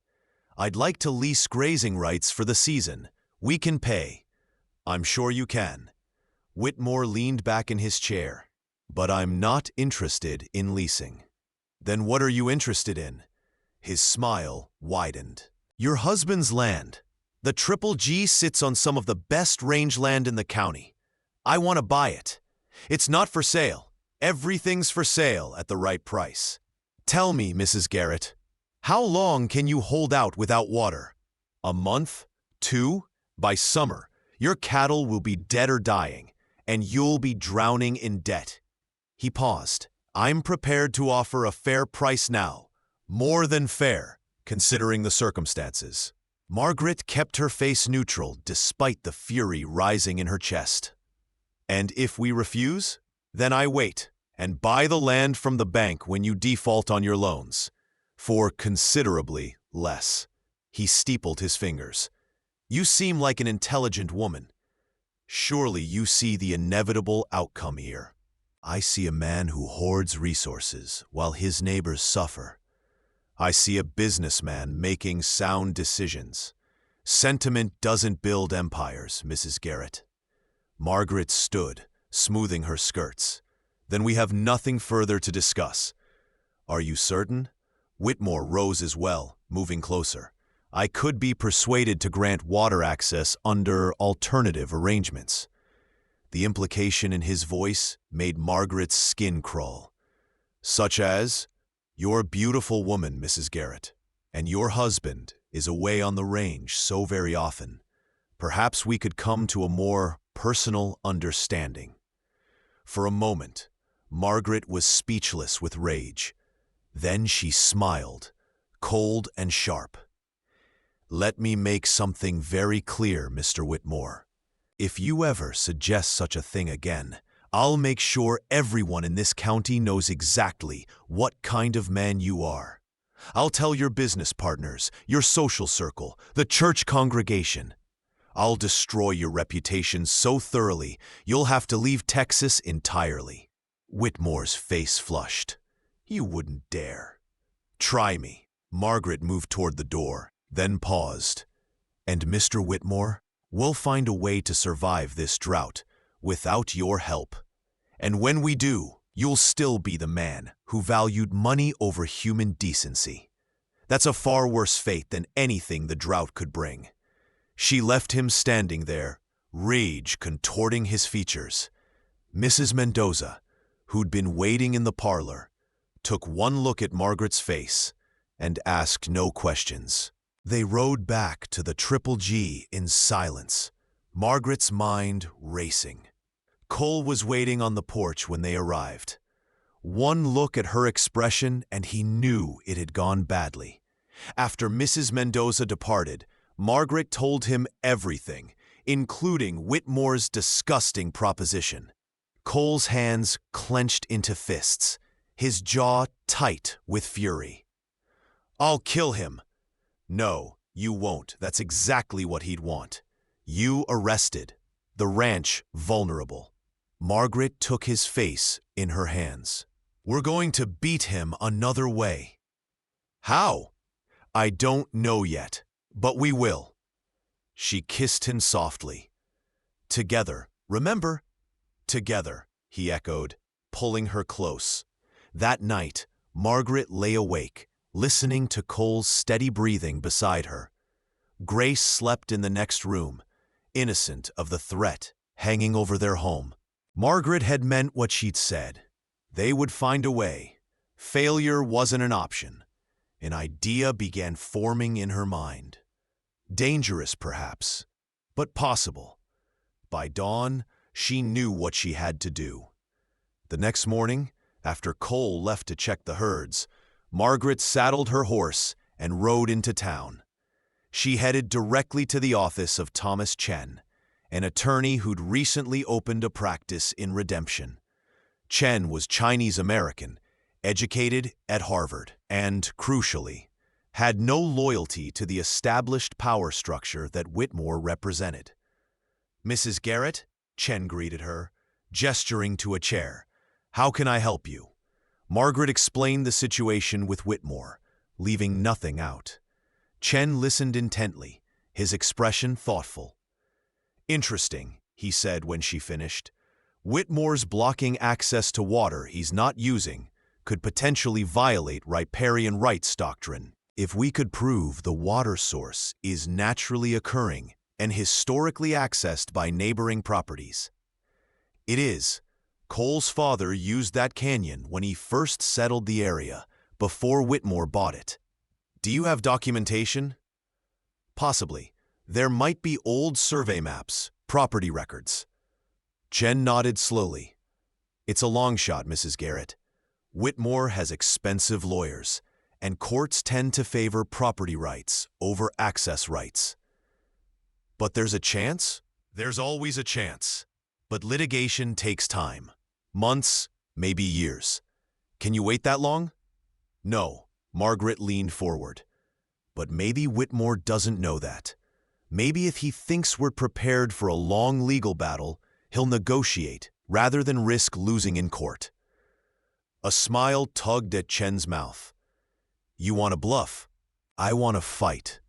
I'd like to lease grazing rights for the season. We can pay." "I'm sure you can." Whitmore leaned back in his chair. "But I'm not interested in leasing." "Then what are you interested in?" His smile widened. "Your husband's land. The Triple G sits on some of the best rangeland in the county. I want to buy it. It's not for sale. Everything's for sale at the right price. Tell me, Mrs. Garrett, how long can you hold out without water? A month? 2? By summer, your cattle will be dead or dying, and you'll be drowning in debt." He paused. "I'm prepared to offer a fair price now. More than fair, considering the circumstances." Margaret kept her face neutral despite the fury rising in her chest. "And if we refuse? Then I wait and buy the land from the bank when you default on your loans. For considerably less." He steepled his fingers. "You seem like an intelligent woman. Surely you see the inevitable outcome here." "I see a man who hoards resources while his neighbors suffer. I see a businessman making sound decisions. Sentiment doesn't build empires, Mrs. Garrett." Margaret stood, smoothing her skirts. "Then we have nothing further to discuss." "Are you certain?" Whitmore rose as well, moving closer. I could be persuaded to grant water access under alternative arrangements. The implication in his voice made Margaret's skin crawl. Such as, "You're a beautiful woman, Mrs. Garrett, and your husband is away on the range so very often. Perhaps we could come to a more personal understanding." For a moment, Margaret was speechless with rage. Then she smiled, cold and sharp. "Let me make something very clear, Mr. Whitmore. If you ever suggest such a thing again, I'll make sure everyone in this county knows exactly what kind of man you are. I'll tell your business partners, your social circle, the church congregation. I'll destroy your reputation so thoroughly, you'll have to leave Texas entirely." Whitmore's face flushed. "You wouldn't dare." "Try me." Margaret moved toward the door, then paused. "And Mr. Whitmore, we'll find a way to survive this drought without your help. And when we do, you'll still be the man who valued money over human decency. That's a far worse fate than anything the drought could bring." She left him standing there, rage contorting his features. Mrs. Mendoza, who'd been waiting in the parlor, took one look at Margaret's face and asked no questions. They rode back to the Triple G in silence, Margaret's mind racing. Cole was waiting on the porch when they arrived. One look at her expression and he knew it had gone badly. After Mrs. Mendoza departed, Margaret told him everything, including Whitmore's disgusting proposition. Cole's hands clenched into fists, his jaw tight with fury. "I'll kill him." "No, you won't. That's exactly what he'd want. You arrested. The ranch vulnerable." Margaret took his face in her hands. "We're going to beat him another way." "How?" "I don't know yet, but we will." She kissed him softly. "Together, remember?" "Together," he echoed, pulling her close. That night, Margaret lay awake, listening to Cole's steady breathing beside her. Grace slept in the next room, innocent of the threat hanging over their home. Margaret had meant what she'd said. They would find a way. Failure wasn't an option. An idea began forming in her mind. Dangerous, perhaps, but possible. By dawn, she knew what she had to do. The next morning, after Cole left to check the herds, Margaret saddled her horse and rode into town. She headed directly to the office of Thomas Chen, an attorney who'd recently opened a practice in redemption. Chen was Chinese-American, educated at Harvard, and, crucially, had no loyalty to the established power structure that Whitmore represented. "Mrs. Garrett," Chen greeted her, gesturing to a chair. "How can I help you?" Margaret explained the situation with Whitmore, leaving nothing out. Chen listened intently, his expression thoughtful. "Interesting," he said when she finished. "Whitmore's blocking access to water he's not using could potentially violate riparian rights doctrine. If we could prove the water source is naturally occurring and historically accessed by neighboring properties." "It is. Cole's father used that canyon when he first settled the area, before Whitmore bought it." "Do you have documentation?" "Possibly. There might be old survey maps, property records." Chen nodded slowly. "It's a long shot, Mrs. Garrett. Whitmore has expensive lawyers, and courts tend to favor property rights over access rights." "But there's a chance?" "There's always a chance. But litigation takes time. Months, maybe years. Can you wait that long?" "No." Margaret leaned forward. "But maybe Whitmore doesn't know that. Maybe if he thinks we're prepared for a long legal battle, he'll negotiate rather than risk losing in court." A smile tugged at Chen's mouth. "You want to bluff? I want to fight.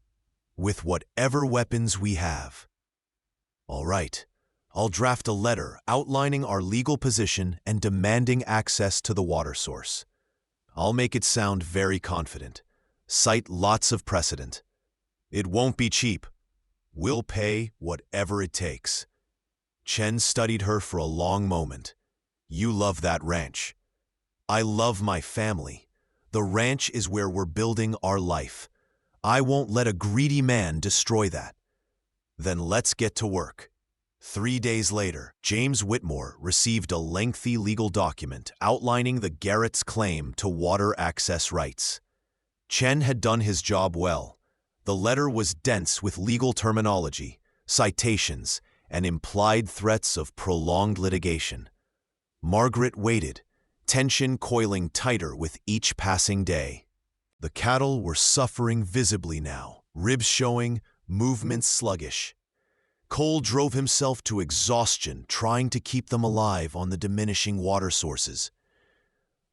With whatever weapons we have." "All right. I'll draft a letter outlining our legal position and demanding access to the water source. I'll make it sound very confident. Cite lots of precedent. It won't be cheap. We'll pay whatever it takes. Chen studied her for a long moment. You love that ranch. I love my family. The ranch is where we're building our life. I won't let a greedy man destroy that. Then let's get to work. 3 days later, James Whitmore received a lengthy legal document outlining the Garrett's claim to water access rights. Chen had done his job well. The letter was dense with legal terminology, citations, and implied threats of prolonged litigation. Margaret waited, tension coiling tighter with each passing day. The cattle were suffering visibly now, ribs showing, movements sluggish. Cole drove himself to exhaustion trying to keep them alive on the diminishing water sources.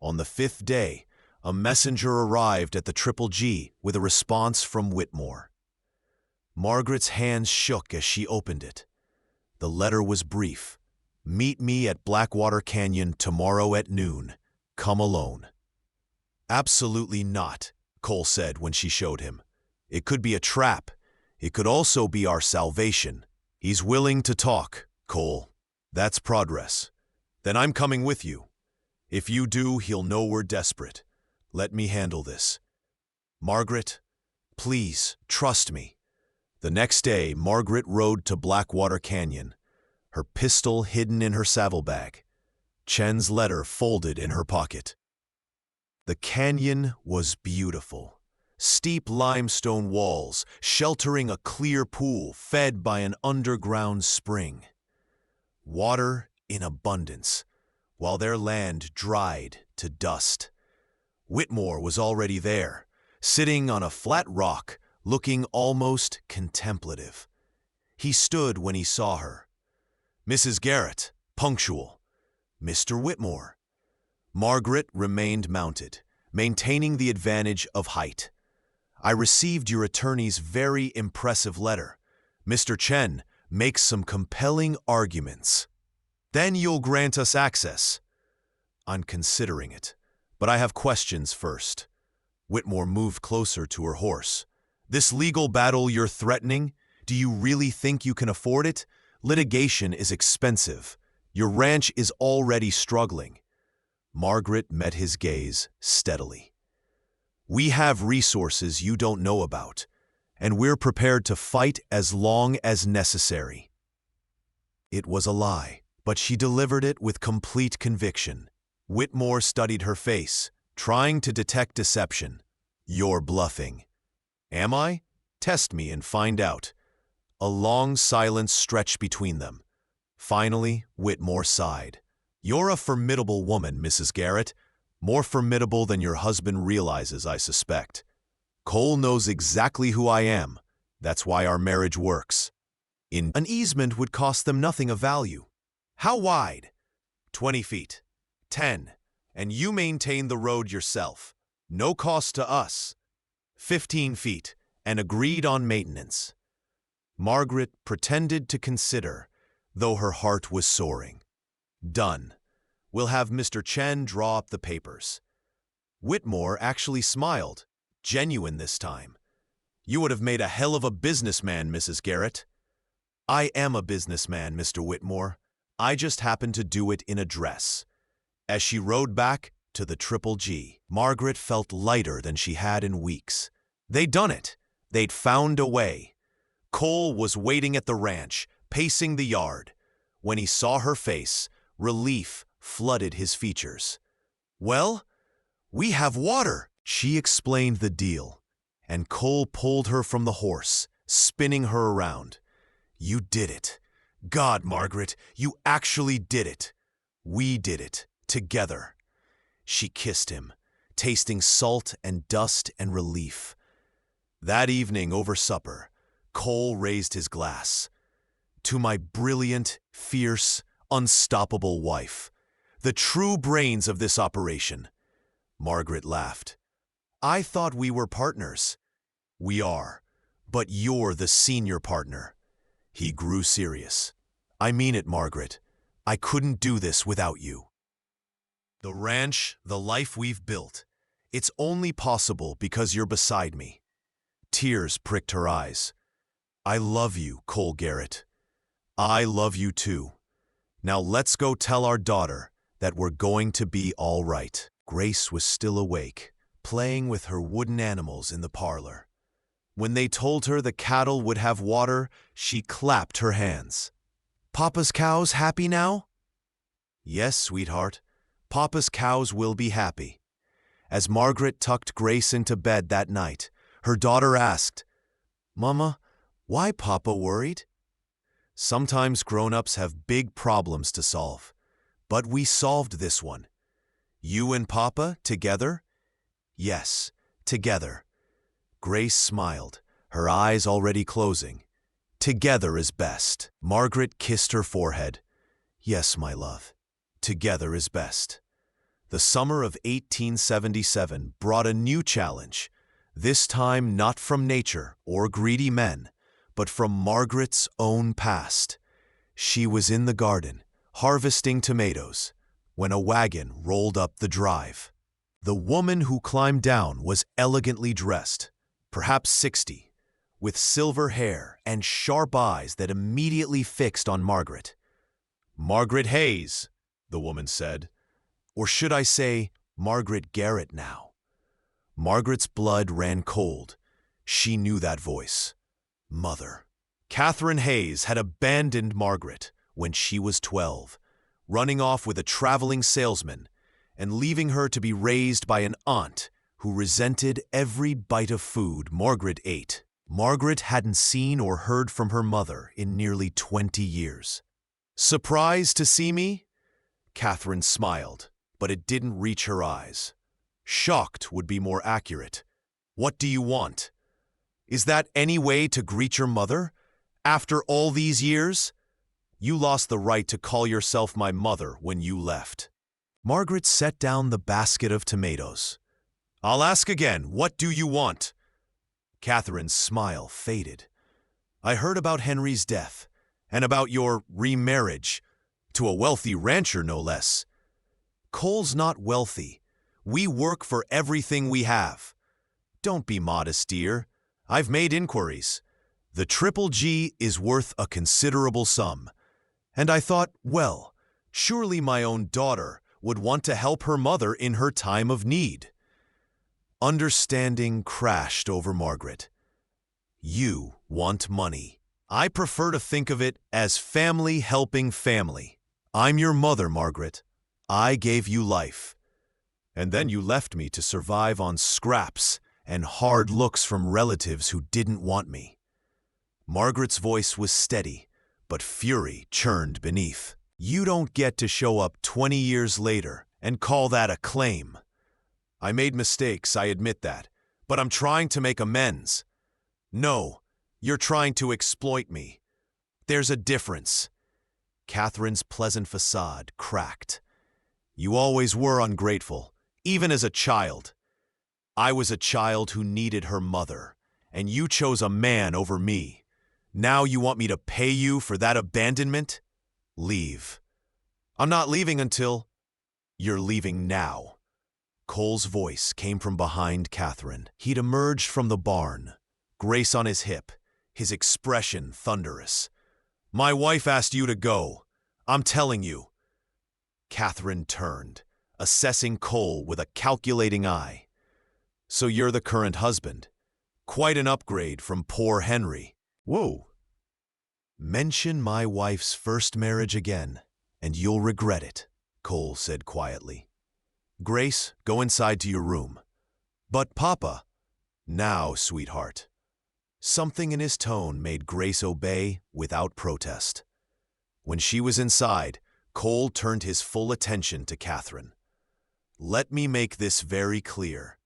On the 5th day, a messenger arrived at the Triple G with a response from Whitmore. Margaret's hands shook as she opened it. The letter was brief. Meet me at Blackwater Canyon tomorrow at noon. Come alone. Absolutely not, Cole said when she showed him. It could be a trap. It could also be our salvation. He's willing to talk, Cole. That's progress. Then I'm coming with you. If you do, he'll know we're desperate. Let me handle this. Margaret, please, trust me. The next day, Margaret rode to Blackwater Canyon, her pistol hidden in her saddlebag, Chen's letter folded in her pocket. The canyon was beautiful. Steep limestone walls sheltering a clear pool fed by an underground spring. Water in abundance, while their land dried to dust. Whitmore was already there, sitting on a flat rock, looking almost contemplative. He stood when he saw her. Mrs. Garrett, punctual. Mr. Whitmore. Margaret remained mounted, maintaining the advantage of height. I received your attorney's very impressive letter. Mr. Chen makes some compelling arguments. Then you'll grant us access. I'm considering it. But I have questions first. Whitmore moved closer to her horse. This legal battle you're threatening, do you really think you can afford it? Litigation is expensive. Your ranch is already struggling. Margaret met his gaze steadily. We have resources you don't know about, and we're prepared to fight as long as necessary. It was a lie, but she delivered it with complete conviction. Whitmore studied her face, trying to detect deception. You're bluffing. Am I? Test me and find out. A long silence stretched between them. Finally, Whitmore sighed. You're a formidable woman, Mrs. Garrett. More formidable than your husband realizes, I suspect. Cole knows exactly who I am. That's why our marriage works. An easement would cost them nothing of value. How wide? 20 feet. 10. And you maintain the road yourself. No cost to us. 15 feet, and agreed on maintenance. Margaret pretended to consider, though her heart was soaring. Done. We'll have Mr. Chen draw up the papers. Whitmore actually smiled, genuine this time. You would have made a hell of a businessman, Mrs. Garrett. I am a businessman, Mr. Whitmore. I just happen to do it in a dress. As she rode back to the Triple G, Margaret felt lighter than she had in weeks. They'd done it. They'd found a way. Cole was waiting at the ranch, pacing the yard. When he saw her face, relief flooded his features. Well, we have water, she explained the deal, and Cole pulled her from the horse, spinning her around. You did it. God, Margaret, you actually did it. We did it. Together. She kissed him, tasting salt and dust and relief. That evening over supper, Cole raised his glass. To my brilliant, fierce, unstoppable wife, the true brains of this operation. Margaret laughed. I thought we were partners. We are, but you're the senior partner. He grew serious. I mean it, Margaret. I couldn't do this without you. The ranch, the life we've built, it's only possible because you're beside me. Tears pricked her eyes. I love you, Cole Garrett. I love you too. Now let's go tell our daughter that we're going to be all right. Grace was still awake, playing with her wooden animals in the parlor. When they told her the cattle would have water, she clapped her hands. Papa's cows happy now? Yes, sweetheart. Papa's cows will be happy. As Margaret tucked Grace into bed that night, her daughter asked, Mama, why Papa worried? Sometimes grown-ups have big problems to solve, but we solved this one. You and Papa together? Yes, together. Grace smiled, her eyes already closing. Together is best. Margaret kissed her forehead. Yes, my love. Together is best. The summer of 1877 brought a new challenge, this time not from nature or greedy men, but from Margaret's own past. She was in the garden, harvesting tomatoes, when a wagon rolled up the drive. The woman who climbed down was elegantly dressed, perhaps 60, with silver hair and sharp eyes that immediately fixed on Margaret. Margaret Hayes, the woman said. Or should I say, Margaret Garrett now? Margaret's blood ran cold. She knew that voice. Mother. Catherine Hayes had abandoned Margaret when she was 12, running off with a traveling salesman and leaving her to be raised by an aunt who resented every bite of food Margaret ate. Margaret hadn't seen or heard from her mother in nearly 20 years. Surprised to see me? Catherine smiled, but it didn't reach her eyes. Shocked would be more accurate. What do you want? Is that any way to greet your mother? After all these years? You lost the right to call yourself my mother when you left. Margaret set down the basket of tomatoes. I'll ask again, what do you want? Catherine's smile faded. I heard about Henry's death, and about your remarriage, to a wealthy rancher no less. Cole's not wealthy. We work for everything we have. Don't be modest, dear. I've made inquiries. The Triple G is worth a considerable sum. And I thought, well, surely my own daughter would want to help her mother in her time of need. Understanding crashed over Margaret. You want money. I prefer to think of it as family helping family. I'm your mother, Margaret. I gave you life. And then you left me to survive on scraps and hard looks from relatives who didn't want me. Margaret's voice was steady, but fury churned beneath. You don't get to show up 20 years later and call that a claim. I made mistakes, I admit that, but I'm trying to make amends. No, you're trying to exploit me. There's a difference. Catherine's pleasant facade cracked. You always were ungrateful, even as a child. I was a child who needed her mother, and you chose a man over me. Now you want me to pay you for that abandonment? Leave. I'm not leaving until... You're leaving now. Cole's voice came from behind Catherine. He'd emerged from the barn, Grace on his hip, his expression thunderous. My wife asked you to go. I'm telling you. Catherine turned, assessing Cole with a calculating eye. So you're the current husband. Quite an upgrade from poor Henry. Whoa. Mention my wife's first marriage again, and you'll regret it, Cole said quietly. Grace, go inside to your room. But Papa. Now, sweetheart. Something in his tone made Grace obey without protest. When she was inside, Cole turned his full attention to Catherine. Let me make this very clear.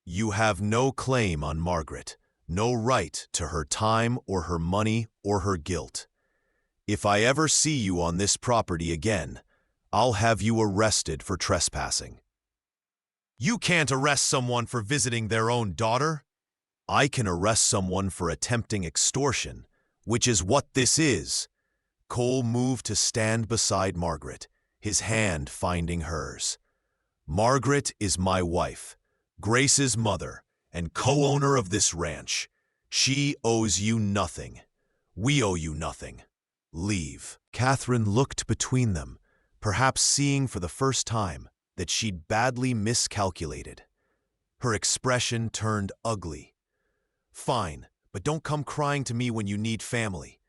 You have no claim on Margaret, no right to her time or her money or her guilt. If I ever see you on this property again, I'll have you arrested for trespassing. You can't arrest someone for visiting their own daughter. I can arrest someone for attempting extortion, which is what this is. Cole moved to stand beside Margaret, his hand finding hers. Margaret is my wife, Grace's mother, and co-owner of this ranch. She owes you nothing. We owe you nothing. Leave." Catherine looked between them, perhaps seeing for the first time that she'd badly miscalculated. Her expression turned ugly. "Fine, but don't come crying to me when you need family."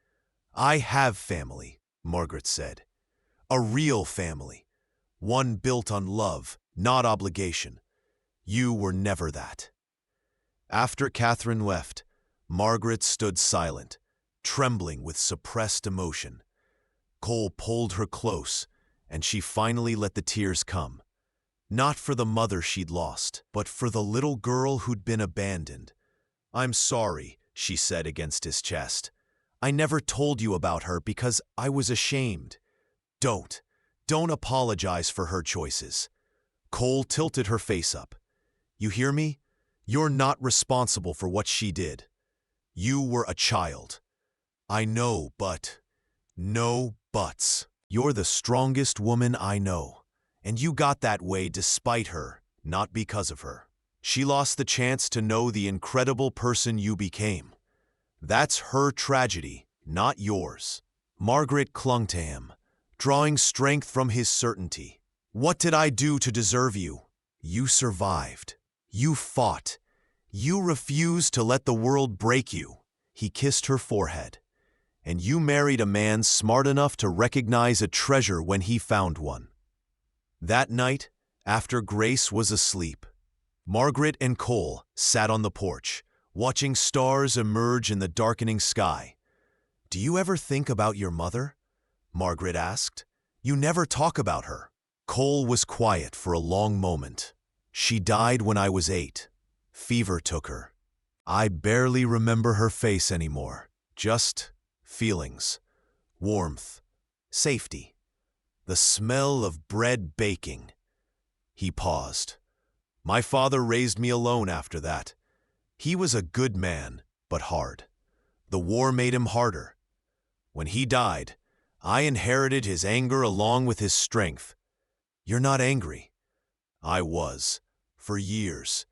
"I have family," Margaret said. "A real family. One built on love, not obligation. You were never that." After Catherine left, Margaret stood silent, trembling with suppressed emotion. Cole pulled her close, and she finally let the tears come. Not for the mother she'd lost, but for the little girl who'd been abandoned. "I'm sorry," she said against his chest. "I never told you about her because I was ashamed." Don't apologize for her choices." Cole tilted her face up. "You hear me? You're not responsible for what she did. You were a child." "I know, but—" "No buts. You're the strongest woman I know, and you got that way despite her, not because of her. She lost the chance to know the incredible person you became. That's her tragedy, not yours." Margaret clung to him, drawing strength from his certainty. "What did I do to deserve you? You survived. You fought. You refused to let the world break you." He kissed her forehead. "And you married a man smart enough to recognize a treasure when he found one." That night, after Grace was asleep, Margaret and Cole sat on the porch, watching stars emerge in the darkening sky. "Do you ever think about your mother?" Margaret asked. "You never talk about her." Cole was quiet for a long moment. "She died when I was 8. Fever took her. I barely remember her face anymore. Just feelings, warmth, safety, the smell of bread baking." He paused. "My father raised me alone after that. He was a good man, but hard. The war made him harder. When he died, I inherited his anger along with his strength." "You're not angry." "I was, for years.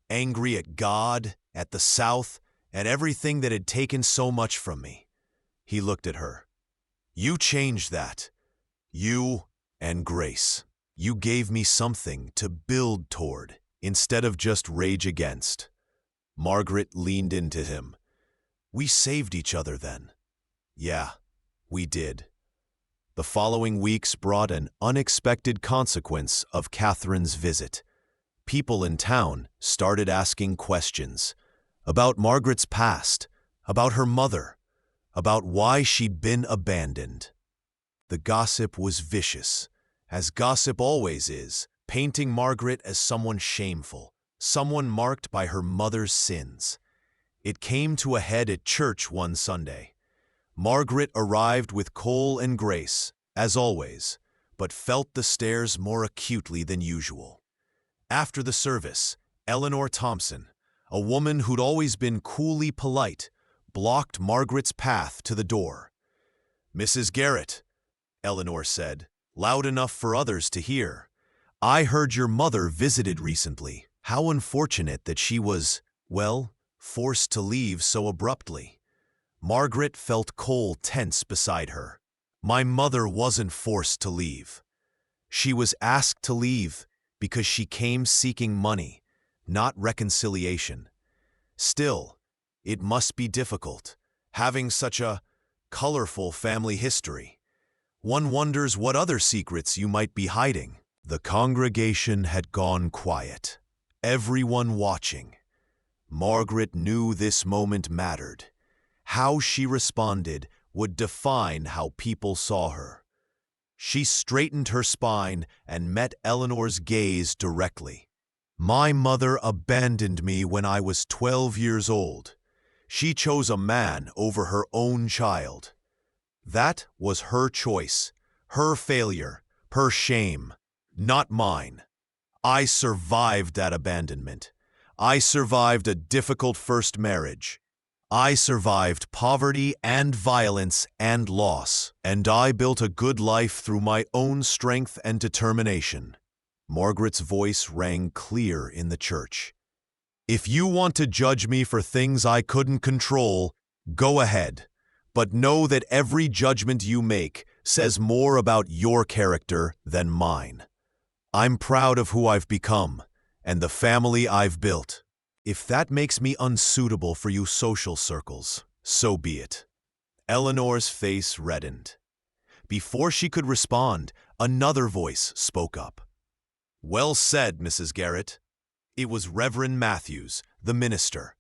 Angry at God, at the South, at everything that had taken so much from me." He looked at her. "You changed that. You and Grace. You gave me something to build toward, instead of just rage against." Margaret leaned into him. "We saved each other then." "Yeah, we did." The following weeks brought an unexpected consequence of Catherine's visit. People in town started asking questions about Margaret's past, about her mother, about why she'd been abandoned. The gossip was vicious, as gossip always is, painting Margaret as someone shameful, someone marked by her mother's sins. It came to a head at church one Sunday. Margaret arrived with Cole and Grace, as always, but felt the stares more acutely than usual. After the service, Eleanor Thompson, a woman who'd always been coolly polite, blocked Margaret's path to the door. "Mrs. Garrett," Eleanor said, loud enough for others to hear, "I heard your mother visited recently. How unfortunate that she was, well, forced to leave so abruptly." Margaret felt Cole tense beside her. "My mother wasn't forced to leave. She was asked to leave because she came seeking money, not reconciliation. Still, it must be difficult, having such a colorful family history. One wonders what other secrets you might be hiding." The congregation had gone quiet, everyone watching. Margaret knew this moment mattered. How she responded would define how people saw her. She straightened her spine and met Eleanor's gaze directly. "My mother abandoned me when I was 12 years old. She chose a man over her own child. That was her choice, her failure, her shame, not mine. I survived that abandonment. I survived a difficult first marriage. I survived poverty and violence and loss, and I built a good life through my own strength and determination." Margaret's voice rang clear in the church. If you want to judge me for things I couldn't control, go ahead. But know that every judgment you make says more about your character than mine. I'm proud of who I've become and the family I've built. If that makes me unsuitable for you social circles, so be it." Eleanor's face reddened. Before she could respond, another voice spoke up. "Well said, Mrs. Garrett." It was Reverend Matthews, the minister.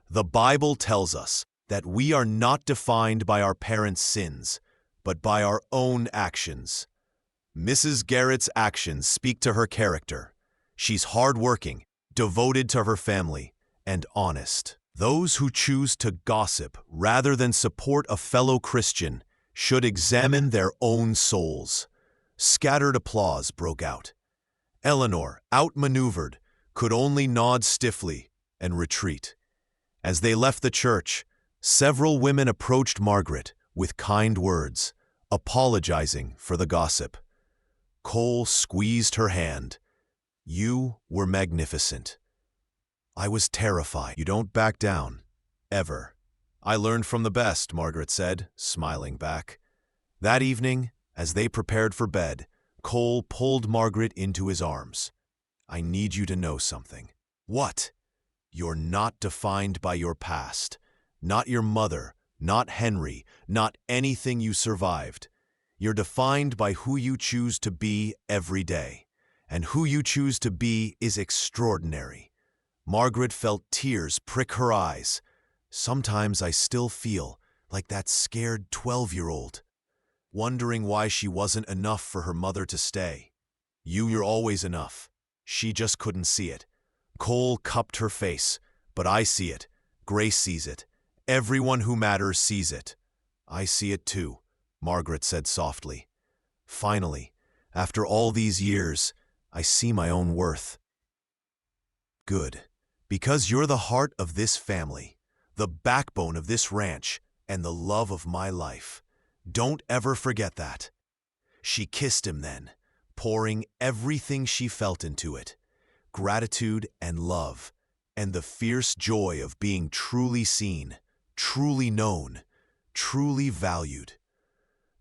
"The Bible tells us that we are not defined by our parents' sins, but by our own actions. Mrs. Garrett's actions speak to her character. She's hardworking, devoted to her family, and honest. Those who choose to gossip rather than support a fellow Christian should examine their own souls." Scattered applause broke out. Eleanor, outmaneuvered, could only nod stiffly and retreat. As they left the church, several women approached Margaret with kind words, apologizing for the gossip. Cole squeezed her hand. "You were magnificent." "I was terrified." "You don't back down. Ever." "I learned from the best," Margaret said, smiling back. That evening, as they prepared for bed, Cole pulled Margaret into his arms. "I need you to know something." "What?" "You're not defined by your past. Not your mother, not Henry, not anything you survived. You're defined by who you choose to be every day. And who you choose to be is extraordinary." Margaret felt tears prick her eyes. "Sometimes I still feel like that scared 12-year-old, wondering why she wasn't enough for her mother to stay. You're always enough. She just couldn't see it." Cole cupped her face. "But I see it. Grace sees it. Everyone who matters sees it." "I see it too," Margaret said softly. "Finally, after all these years, I see my own worth." "Good. Because you're the heart of this family, the backbone of this ranch, and the love of my life. Don't ever forget that." She kissed him then, pouring everything she felt into it, gratitude and love, and the fierce joy of being truly seen, truly known, truly valued.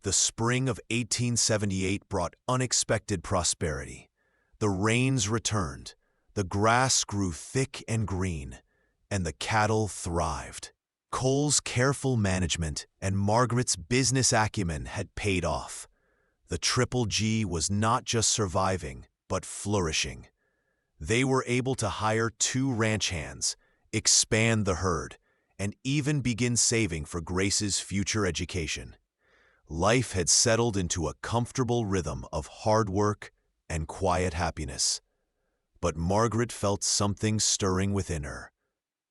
The spring of 1878 brought unexpected prosperity. The rains returned, the grass grew thick and green, and the cattle thrived. Cole's careful management and Margaret's business acumen had paid off. The Triple G was not just surviving, but flourishing. They were able to hire 2 ranch hands, expand the herd, and even begin saving for Grace's future education. Life had settled into a comfortable rhythm of hard work and quiet happiness. But Margaret felt something stirring within her,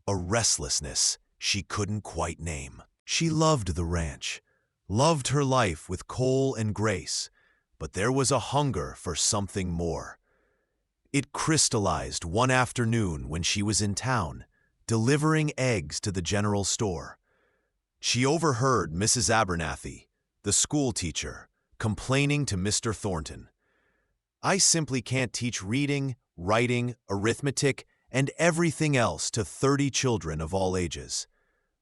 a restlessness she couldn't quite name. She loved the ranch, loved her life with Cole and Grace, but there was a hunger for something more. It crystallized one afternoon when she was in town, delivering eggs to the general store. She overheard Mrs. Abernathy, the school teacher, complaining to Mr. Thornton. "I simply can't teach reading, writing, arithmetic, and everything else to 30 children of all ages.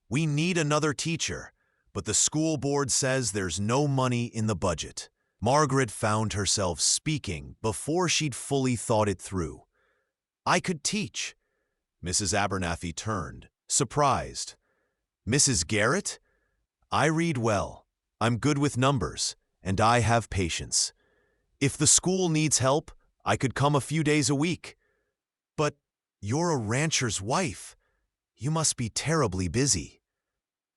We need another teacher, but the school board says there's no money in the budget." Margaret found herself speaking before she'd fully thought it through. "I could teach." Mrs. Abernathy turned, surprised. "Mrs. Garrett? I read well. I'm good with numbers, and I have patience. If the school needs help, I could come a few days a week." "But you're a rancher's wife. You must be terribly busy."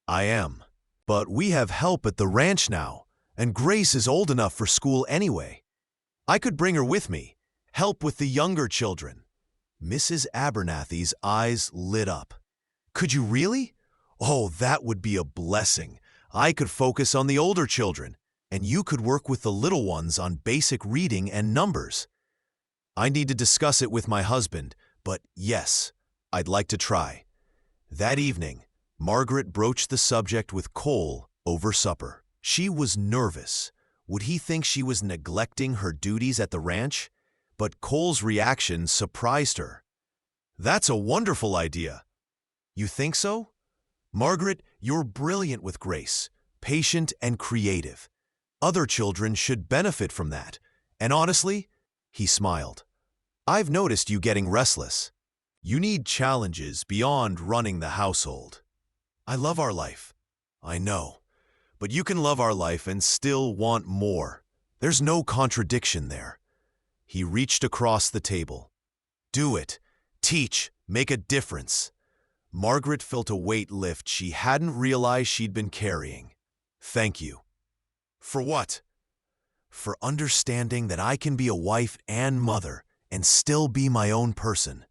"I am, but we have help at the ranch now, and Grace is old enough for school anyway. I could bring her with me, help with the younger children." Mrs. Abernathy's eyes lit up. "Could you really? Oh, that would be a blessing. I could focus on the older children, and you could work with the little ones on basic reading and numbers." "I need to discuss it with my husband, but yes, I'd like to try." That evening, Margaret broached the subject with Cole over supper. She was nervous. Would he think she was neglecting her duties at the ranch? But Cole's reaction surprised her. That's a wonderful idea. You think so? Margaret, you're brilliant with grace, patient and creative. Other children should benefit from that. And honestly, he smiled, I've noticed you getting restless. You need challenges beyond running the household. I love our life. I know. But you can love our life and still want more. There's no contradiction there. He reached across the table. Do it. Teach. Make a difference. Margaret felt a weight lift she hadn't realized she'd been carrying. Thank you. For what? For understanding that I can be a wife and mother and still be my own person.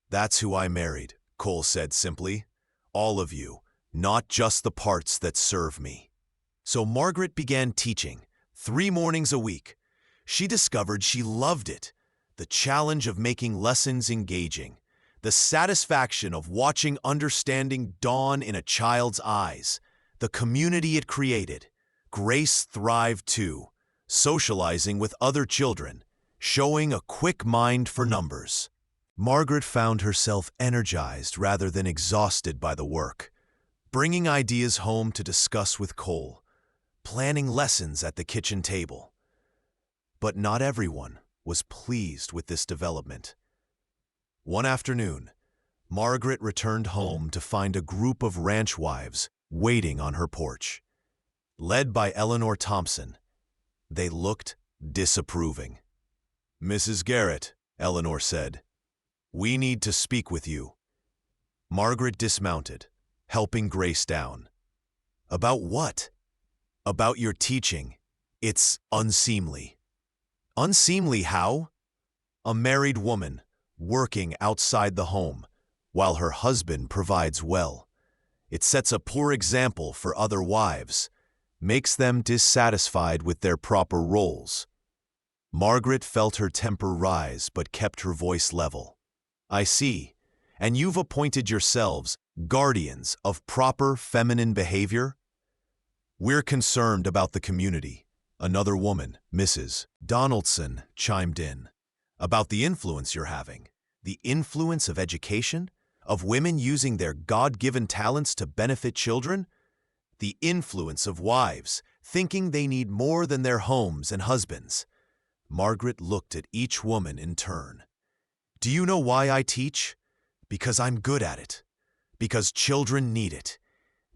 That's who I married, Cole said simply. All of you, not just the parts that serve me. So Margaret began teaching, 3 mornings a week. She discovered she loved it. The challenge of making lessons engaging. The satisfaction of watching understanding dawn in a child's eyes. The community it created. Grace thrived too, socializing with other children, showing a quick mind for numbers. Margaret found herself energized rather than exhausted by the work, bringing ideas home to discuss with Cole, planning lessons at the kitchen table. But not everyone was pleased with this development. One afternoon, Margaret returned home to find a group of ranch wives waiting on her porch. Led by Eleanor Thompson, they looked disapproving. Mrs. Garrett, Eleanor said, we need to speak with you. Margaret dismounted, helping Grace down. About what? About your teaching. It's unseemly. Unseemly how? A married woman working outside the home while her husband provides well. It sets a poor example for other wives, makes them dissatisfied with their proper roles. Margaret felt her temper rise but kept her voice level. I see, and you've appointed yourselves guardians of proper feminine behavior? We're concerned about the community. Another woman, Mrs. Donaldson, chimed in. About the influence you're having. The influence of education? Of women using their God-given talents to benefit children? The influence of wives, thinking they need more than their homes and husbands. Margaret looked at each woman in turn. Do you know why I teach? Because I'm good at it. Because children need it.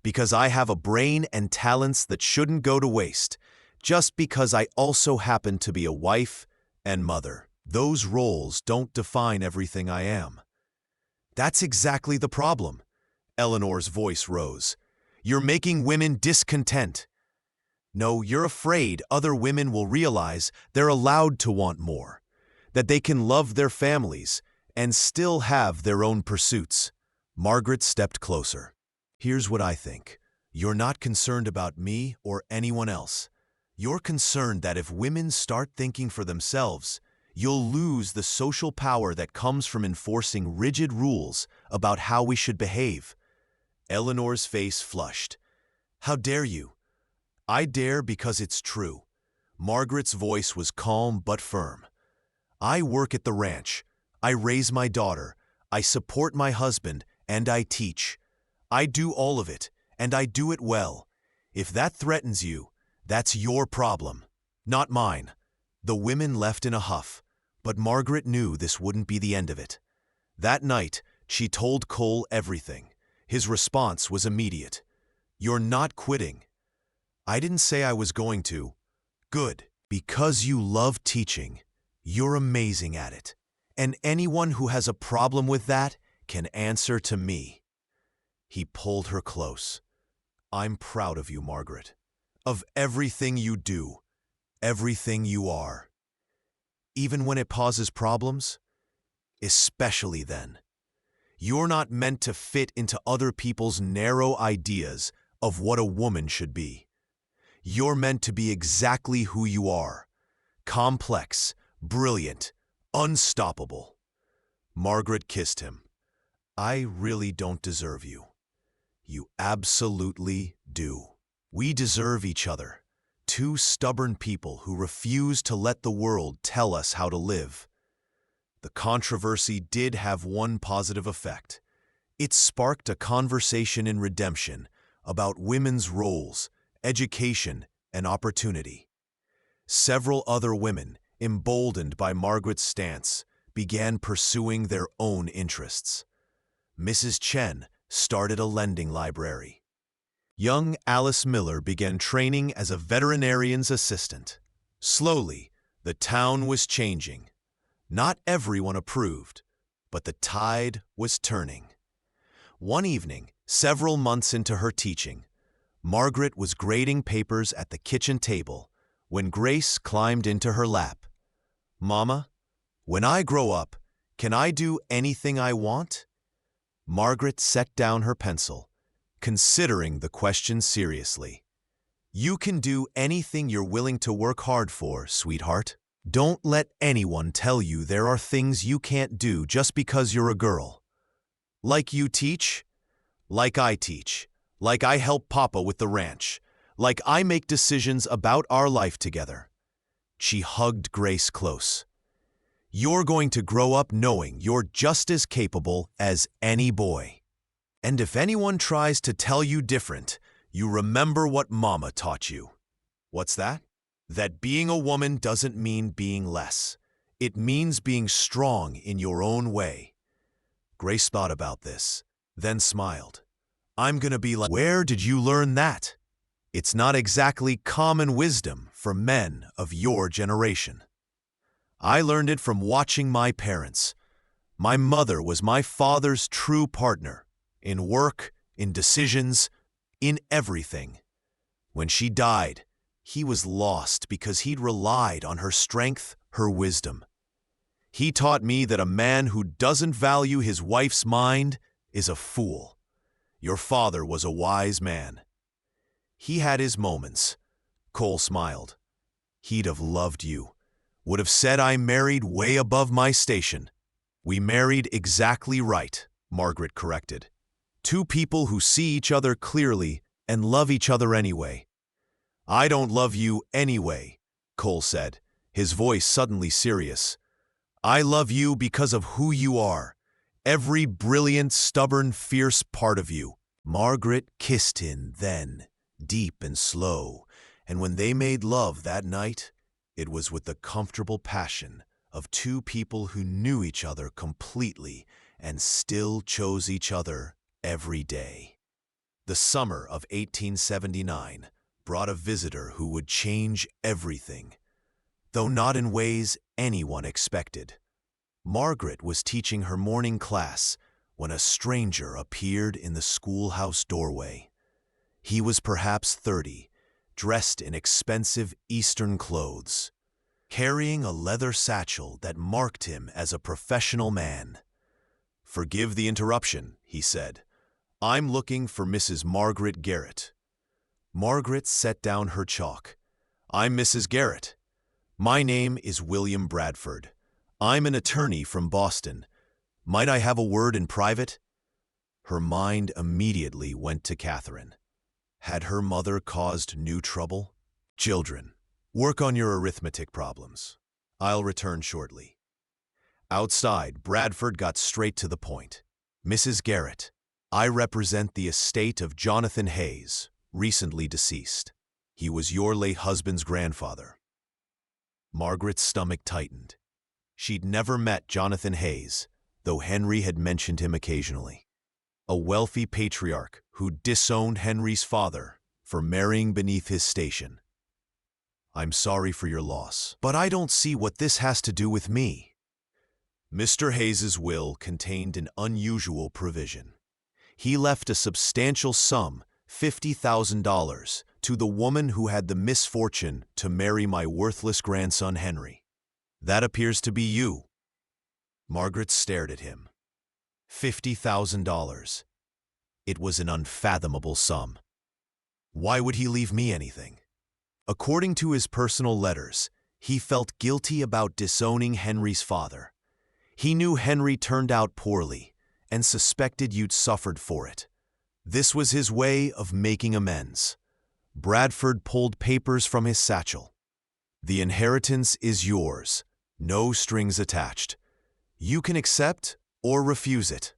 Because I have a brain and talents that shouldn't go to waste. Just because I also happen to be a wife and mother. Those roles don't define everything I am. That's exactly the problem. Eleanor's voice rose. You're making women discontent. No, you're afraid other women will realize they're allowed to want more, that they can love their families and still have their own pursuits. Margaret stepped closer. Here's what I think. You're not concerned about me or anyone else. You're concerned that if women start thinking for themselves, you'll lose the social power that comes from enforcing rigid rules about how we should behave. Eleanor's face flushed. How dare you? I dare because it's true. Margaret's voice was calm but firm. I work at the ranch. I raise my daughter. I support my husband, and I teach. I do all of it, and I do it well. If that threatens you, that's your problem, not mine. The women left in a huff, but Margaret knew this wouldn't be the end of it. That night, she told Cole everything. His response was immediate. You're not quitting. I didn't say I was going to. Good. Because you love teaching, you're amazing at it. And anyone who has a problem with that can answer to me. He pulled her close. I'm proud of you, Margaret. Of everything you do, everything you are. Even when it causes problems? Especially then. You're not meant to fit into other people's narrow ideas of what a woman should be. You're meant to be exactly who you are. Complex, brilliant, unstoppable. Margaret kissed him. I really don't deserve you. You absolutely do. We deserve each other. Two stubborn people who refuse to let the world tell us how to live. the controversy did have one positive effect. It sparked a conversation in Redemption about women's roles, education, and opportunity. Several other women, emboldened by Margaret's stance, began pursuing their own interests. Mrs. Chen started a lending library. Young Alice Miller began training as a veterinarian's assistant. Slowly, the town was changing. Not everyone approved, but the tide was turning. One evening, several months into her teaching, Margaret was grading papers at the kitchen table when Grace climbed into her lap. "Mama, when I grow up, can I do anything I want?" Margaret set down her pencil, considering the question seriously. "You can do anything you're willing to work hard for, sweetheart. Don't let anyone tell you there are things you can't do just because you're a girl. Like you teach, like I teach, like I help Papa with the ranch, like I make decisions about our life together." She hugged Grace close. "You're going to grow up knowing you're just as capable as any boy. And if anyone tries to tell you different, you remember what Mama taught you." "What's that?" "That being a woman doesn't mean being less. It means being strong in your own way." Grace thought about this, then smiled. "I'm gonna be like—" "Where did you learn that? It's not exactly common wisdom for men of your generation." "I learned it from watching my parents. My mother was my father's true partner, in work, in decisions, in everything. When she died, he was lost because he'd relied on her strength, her wisdom. He taught me that a man who doesn't value his wife's mind is a fool. Your father was a wise man." "He had his moments." Cole smiled. "He'd have loved you. Would have said I married way above my station." "We married exactly right," Margaret corrected. "Two people who see each other clearly and love each other anyway." "I don't love you anyway," Cole said, his voice suddenly serious. "I love you because of who you are, every brilliant, stubborn, fierce part of you." Margaret kissed him then, deep and slow, and when they made love that night, it was with the comfortable passion of two people who knew each other completely and still chose each other every day. The summer of 1879 brought a visitor who would change everything, though not in ways anyone expected. Margaret was teaching her morning class when a stranger appeared in the schoolhouse doorway. He was perhaps 30, dressed in expensive Eastern clothes, carrying a leather satchel that marked him as a professional man. "Forgive the interruption," he said. "I'm looking for Mrs. Margaret Garrett." Margaret set down her chalk. "I'm Mrs. Garrett. My name is William Bradford. I'm an attorney from Boston. Might I have a word in private?" Her mind immediately went to Catherine. Had her mother caused new trouble? "Children, work on your arithmetic problems. I'll return shortly." Outside, Bradford got straight to the point. "Mrs. Garrett, I represent the estate of Jonathan Hayes, recently deceased. He was your late husband's grandfather." Margaret's stomach tightened. She'd never met Jonathan Hayes, though Henry had mentioned him occasionally. A wealthy patriarch who disowned Henry's father for marrying beneath his station. "I'm sorry for your loss, but I don't see what this has to do with me." Mr. Hayes's will contained an unusual provision. He left a substantial sum, $50,000, to the woman who had the misfortune to marry my worthless grandson Henry. "That appears to be you." Margaret stared at him. $50,000. It was an unfathomable sum. Why would he leave me anything? According to his personal letters, he felt guilty about disowning Henry's father. He knew Henry turned out poorly and suspected you'd suffered for it. This was his way of making amends. Bradford pulled papers from his satchel. "The inheritance is yours, no strings attached. You can accept or refuse it.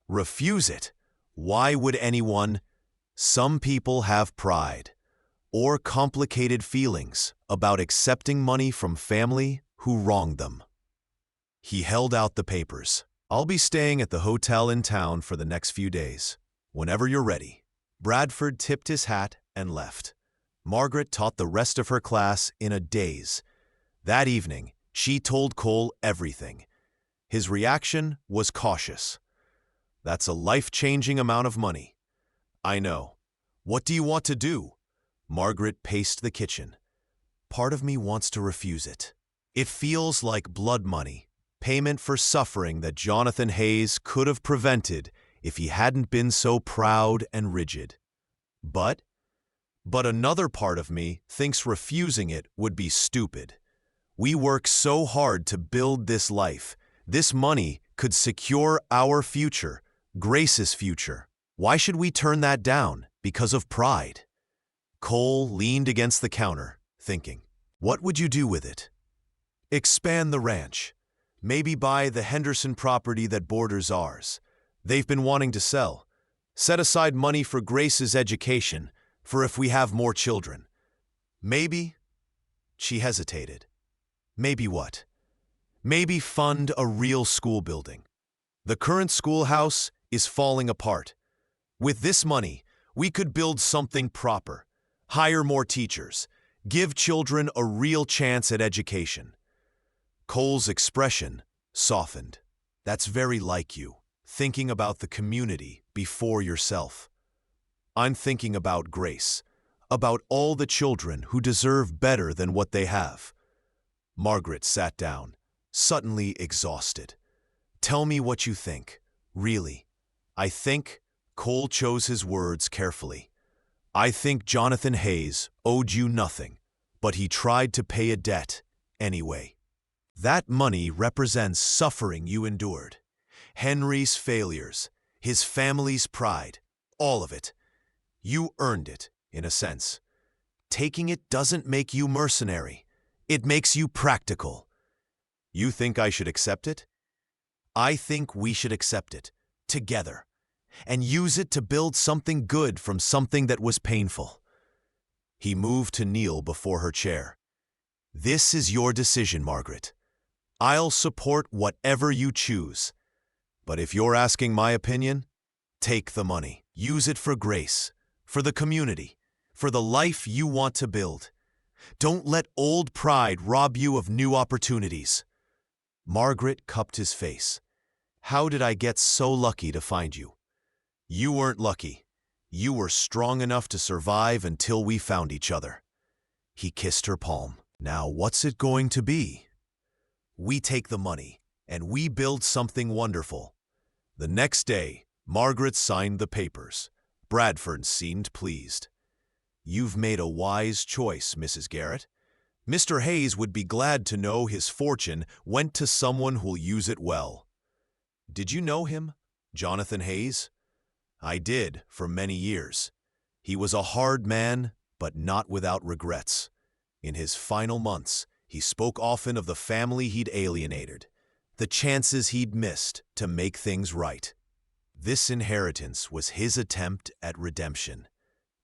Refuse it? Why would anyone? Some people have pride or complicated feelings about accepting money from family who wronged them. He held out the papers. I'll be staying at the hotel in town for the next few days. Whenever you're ready. Bradford tipped his hat and left. Margaret taught the rest of her class in a daze. That evening, she told Cole everything. His reaction was cautious. That's a life-changing amount of money. I know. What do you want to do? Margaret paced the kitchen. Part of me wants to refuse it. It feels like blood money, payment for suffering that Jonathan Hayes could have prevented if he hadn't been so proud and rigid. But another part of me thinks refusing it would be stupid. We work so hard to build this life. This money could secure our future, Grace's future. Why should we turn that down because of pride? Cole leaned against the counter, thinking, what would you do with it? Expand the ranch. Maybe buy the Henderson property that borders ours. They've been wanting to sell. Set aside money for Grace's education, for if we have more children. Maybe, she hesitated. Maybe what? Maybe fund a real school building. The current schoolhouse is falling apart. With this money, we could build something proper, hire more teachers, give children a real chance at education. Cole's expression softened. That's very like you, thinking about the community before yourself. I'm thinking about Grace, about all the children who deserve better than what they have. Margaret sat down, suddenly exhausted. Tell me what you think, really. I think, Cole chose his words carefully. I think Jonathan Hayes owed you nothing, but he tried to pay a debt anyway. That money represents suffering you endured. Henry's failures, his family's pride, all of it. You earned it, in a sense. Taking it doesn't make you mercenary. It makes you practical. You think I should accept it? I think we should accept it, together, and use it to build something good from something that was painful. He moved to kneel before her chair. This is your decision, Margaret. I'll support whatever you choose. But if you're asking my opinion, take the money. Use it for Grace, for the community, for the life you want to build. Don't let old pride rob you of new opportunities. Margaret cupped his face. How did I get so lucky to find you? You weren't lucky. You were strong enough to survive until we found each other. He kissed her palm. Now what's it going to be? We take the money, and we build something wonderful. The next day, Margaret signed the papers. Bradford seemed pleased. You've made a wise choice, Mrs. Garrett. Mr. Hayes would be glad to know his fortune went to someone who'll use it well. Did you know him, Jonathan Hayes? I did, for many years. He was a hard man, but not without regrets. In his final months, he spoke often of the family he'd alienated, the chances he'd missed to make things right. This inheritance was his attempt at redemption.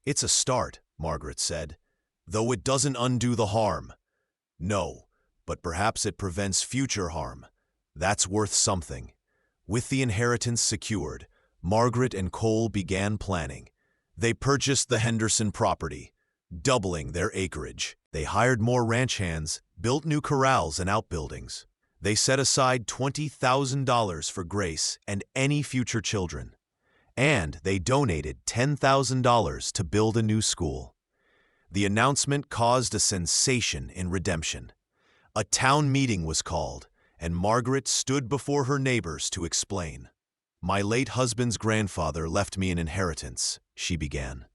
It's a start, Margaret said, though it doesn't undo the harm. No, but perhaps it prevents future harm. That's worth something. With the inheritance secured, Margaret and Cole began planning. They purchased the Henderson property, doubling their acreage. They hired more ranch hands, built new corrals and outbuildings. They set aside $20,000 for Grace and any future children. And they donated $10,000 to build a new school. The announcement caused a sensation in Redemption. A town meeting was called, and Margaret stood before her neighbors to explain. My late husband's grandfather left me an inheritance, she began.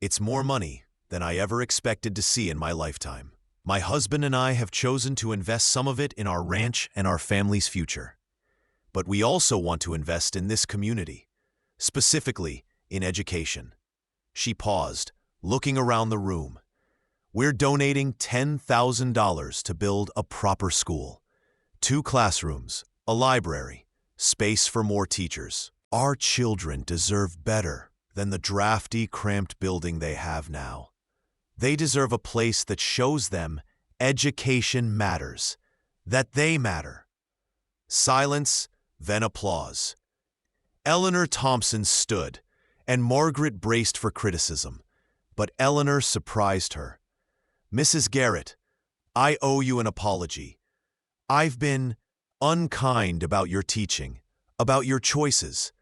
It's more money than I ever expected to see in my lifetime. My husband and I have chosen to invest some of it in our ranch and our family's future. But we also want to invest in this community, specifically in education. She paused, looking around the room. We're donating $10,000 to build a proper school. 2 classrooms, A library, space for more teachers. Our children deserve better than the drafty, cramped building they have now. They deserve a place that shows them education matters, that they matter. Silence, then applause. Eleanor Thompson stood, and Margaret braced for criticism, but Eleanor surprised her. "Mrs. Garrett, I owe you an apology. I've been unkind about your teaching, about your choices,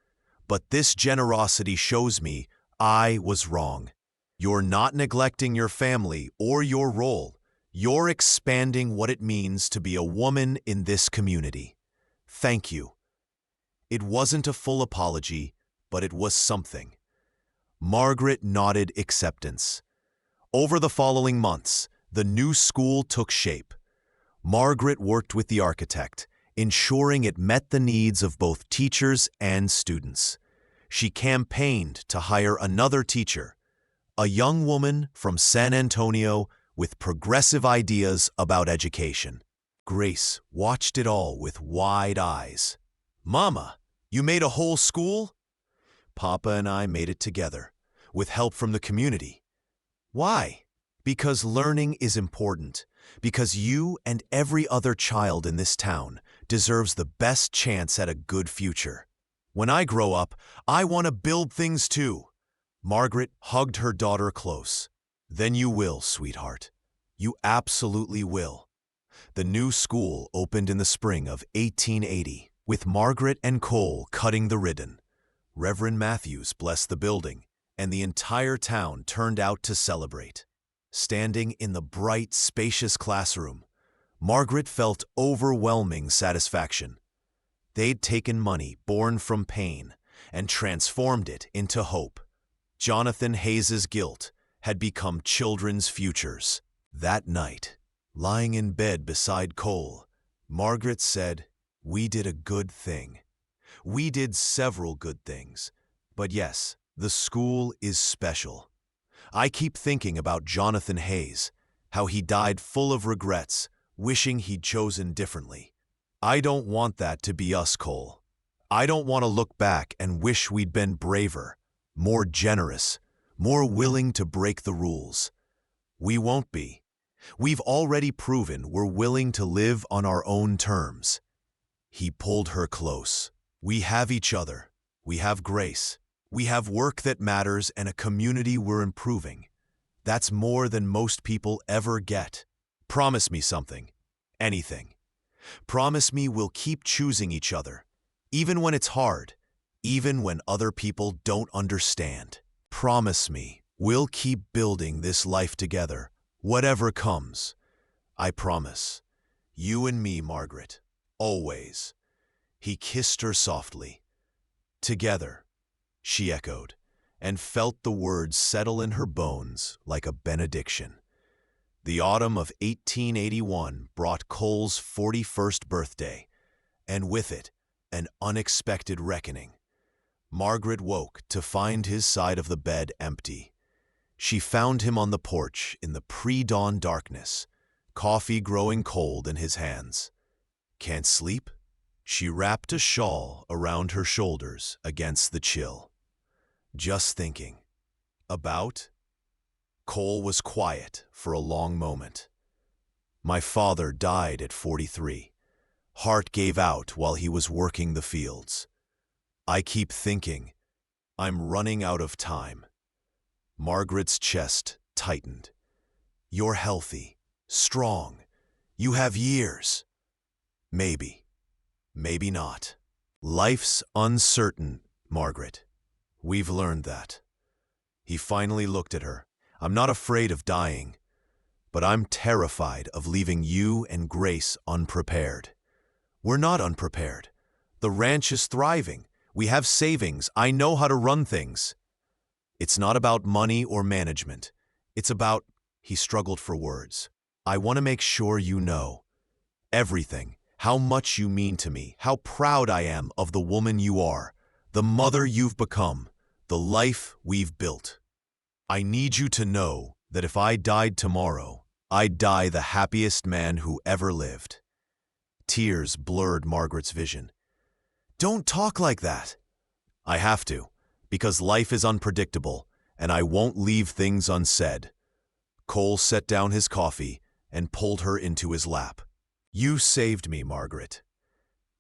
but this generosity shows me I was wrong. You're not neglecting your family or your role. You're expanding what it means to be a woman in this community. Thank you." It wasn't a full apology, but it was something. Margaret nodded acceptance. Over the following months, the new school took shape. Margaret worked with the architect, ensuring it met the needs of both teachers and students. She campaigned to hire another teacher, a young woman from San Antonio with progressive ideas about education. Grace watched it all with wide eyes. "Mama, you made a whole school?" "Papa and I made it together, with help from the community." "Why?" "Because learning is important. Because you and every other child in this town deserves the best chance at a good future. When I grow up, I want to build things too." Margaret hugged her daughter close. "Then you will, sweetheart. You absolutely will." The new school opened in the spring of 1880, with Margaret and Cole cutting the ribbon. Reverend Matthews blessed the building, and the entire town turned out to celebrate. Standing in the bright, spacious classroom, Margaret felt overwhelming satisfaction. They'd taken money born from pain and transformed it into hope. Jonathan Hayes's guilt had become children's futures. That night, lying in bed beside Cole, Margaret said, "We did a good thing. We did several good things. But yes, the school is special. I keep thinking about Jonathan Hayes, how he died full of regrets, wishing he'd chosen differently. I don't want that to be us, Cole. I don't want to look back and wish we'd been braver, more generous, more willing to break the rules. We won't be. We've already proven we're willing to live on our own terms." He pulled her close. "We have each other. We have Grace. We have work that matters and a community we're improving. That's more than most people ever get. Promise me something. Anything. Promise me we'll keep choosing each other, even when it's hard, even when other people don't understand. Promise me we'll keep building this life together, whatever comes. I promise. You and me, Margaret. Always." He kissed her softly. "Together," she echoed, and felt the words settle in her bones like a benediction. The autumn of 1881 brought Cole's 41st birthday, and with it, an unexpected reckoning. Margaret woke to find his side of the bed empty. She found him on the porch in the pre-dawn darkness, coffee growing cold in his hands. "Can't sleep?" She wrapped a shawl around her shoulders against the chill. "Just thinking." "About?" Cole was quiet for a long moment. "My father died at 43. Heart gave out while he was working the fields. I keep thinking, I'm running out of time." Margaret's chest tightened. "You're healthy, strong. You have years." "Maybe. Maybe not. Life's uncertain, Margaret. We've learned that." He finally looked at her. "I'm not afraid of dying, but I'm terrified of leaving you and Grace unprepared." "We're not unprepared. The ranch is thriving. We have savings. I know how to run things." "It's not about money or management. It's about," he struggled for words. "I want to make sure you know everything, how much you mean to me, how proud I am of the woman you are, the mother you've become, the life we've built. I need you to know that if I died tomorrow, I'd die the happiest man who ever lived." Tears blurred Margaret's vision. "Don't talk like that." "I have to, because life is unpredictable, and I won't leave things unsaid." Cole set down his coffee and pulled her into his lap. "You saved me, Margaret.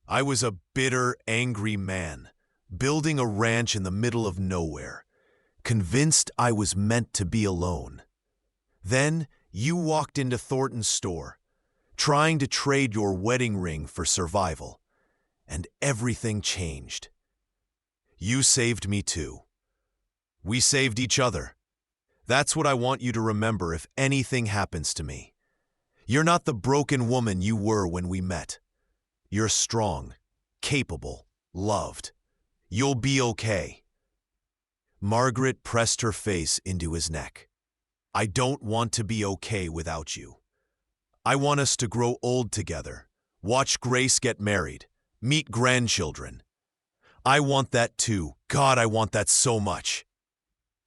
I was a bitter, angry man, building a ranch in the middle of nowhere, convinced I was meant to be alone. Then you walked into Thornton's store, trying to trade your wedding ring for survival, and everything changed. You saved me too. We saved each other. That's what I want you to remember if anything happens to me. You're not the broken woman you were when we met. You're strong, capable, loved. You'll be okay." Margaret pressed her face into his neck. "I don't want to be okay without you. I want us to grow old together, watch Grace get married, meet grandchildren. I want that too. God, I want that so much."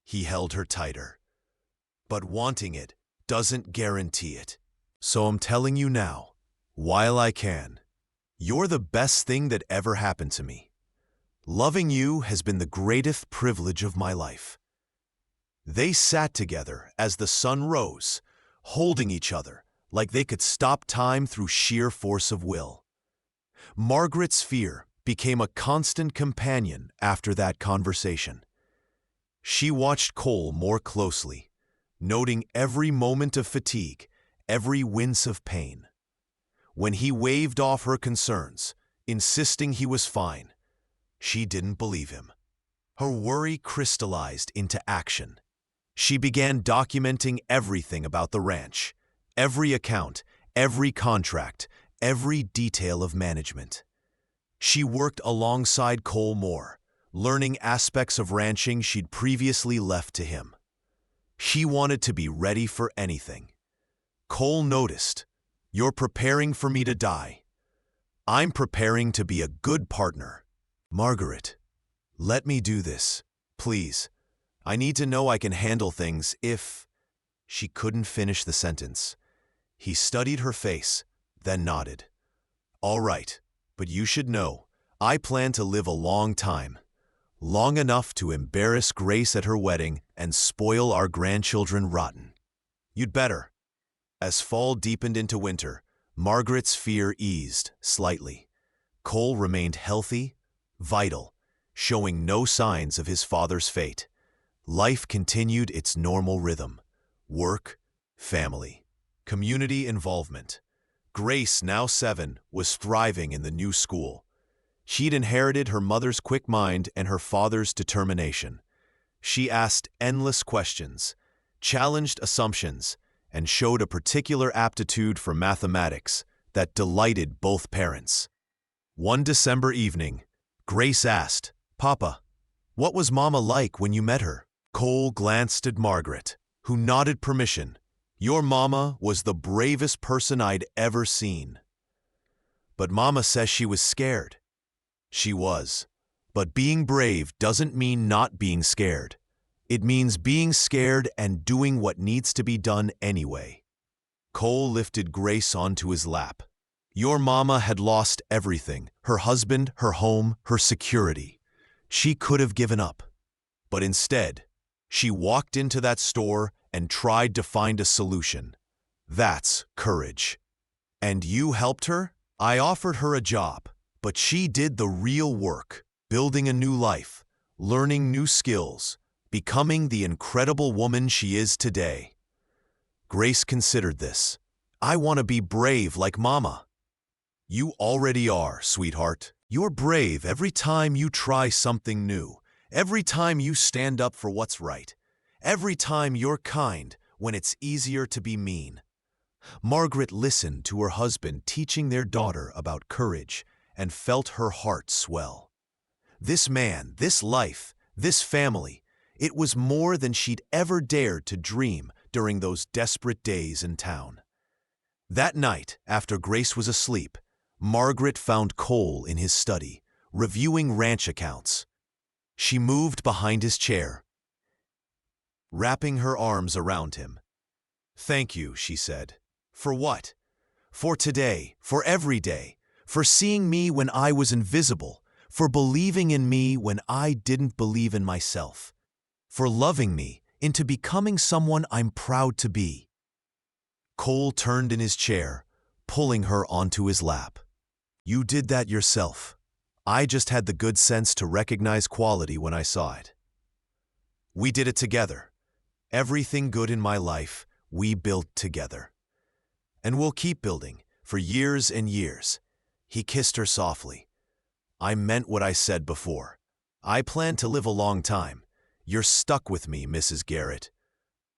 He held her tighter. "But wanting it doesn't guarantee it. So I'm telling you now, while I can, you're the best thing that ever happened to me. Loving you has been the greatest privilege of my life." They sat together as the sun rose, holding each other like they could stop time through sheer force of will. Margaret's fear became a constant companion after that conversation. She watched Cole more closely, noting every moment of fatigue, every wince of pain. When he waved off her concerns, insisting he was fine, she didn't believe him. Her worry crystallized into action. She began documenting everything about the ranch, every account, every contract, every detail of management. She worked alongside Cole more, learning aspects of ranching she'd previously left to him. She wanted to be ready for anything. Cole noticed, "You're preparing for me to die. I'm preparing to be a good partner. Margaret, let me do this, please. I need to know I can handle things if—" She couldn't finish the sentence. He studied her face, then nodded. "All right, but you should know, I plan to live a long time. Long enough to embarrass Grace at her wedding and spoil our grandchildren rotten. You'd better." As fall deepened into winter, Margaret's fear eased slightly. Cole remained healthy, vital, showing no signs of his father's fate. Life continued its normal rhythm: work, family, community involvement. Grace, now 7, was thriving in the new school. She'd inherited her mother's quick mind and her father's determination. She asked endless questions, challenged assumptions, and showed a particular aptitude for mathematics that delighted both parents. One December evening, Grace asked, "Papa, what was Mama like when you met her?" Cole glanced at Margaret, who nodded permission. "Your Mama was the bravest person I'd ever seen." "But Mama says she was scared." She was. But being brave doesn't mean not being scared. It means being scared and doing what needs to be done anyway. Cole lifted Grace onto his lap. "Your Mama had lost everything: her husband, her home, her security. She could have given up. But instead, she walked into that store and tried to find a solution. That's courage. And you helped her? I offered her a job, but she did the real work, building a new life, learning new skills, becoming the incredible woman she is today." Grace considered this. "I want to be brave like Mama." "You already are, sweetheart. You're brave every time you try something new, every time you stand up for what's right, every time you're kind when it's easier to be mean." Margaret listened to her husband teaching their daughter about courage and felt her heart swell. This man, this life, this family, it was more than she'd ever dared to dream during those desperate days in town. That night, after Grace was asleep, Margaret found Cole in his study, reviewing ranch accounts. She moved behind his chair, wrapping her arms around him. "Thank you," she said. "For what?" "For today, for every day, for seeing me when I was invisible, for believing in me when I didn't believe in myself, for loving me into becoming someone I'm proud to be. Cole turned in his chair, pulling her onto his lap. You did that yourself. I just had the good sense to recognize quality when I saw it. We did it together. Everything good in my life, we built together. And we'll keep building, for years and years. He kissed her softly. I meant what I said before. I plan to live a long time. You're stuck with me, Mrs. Garrett.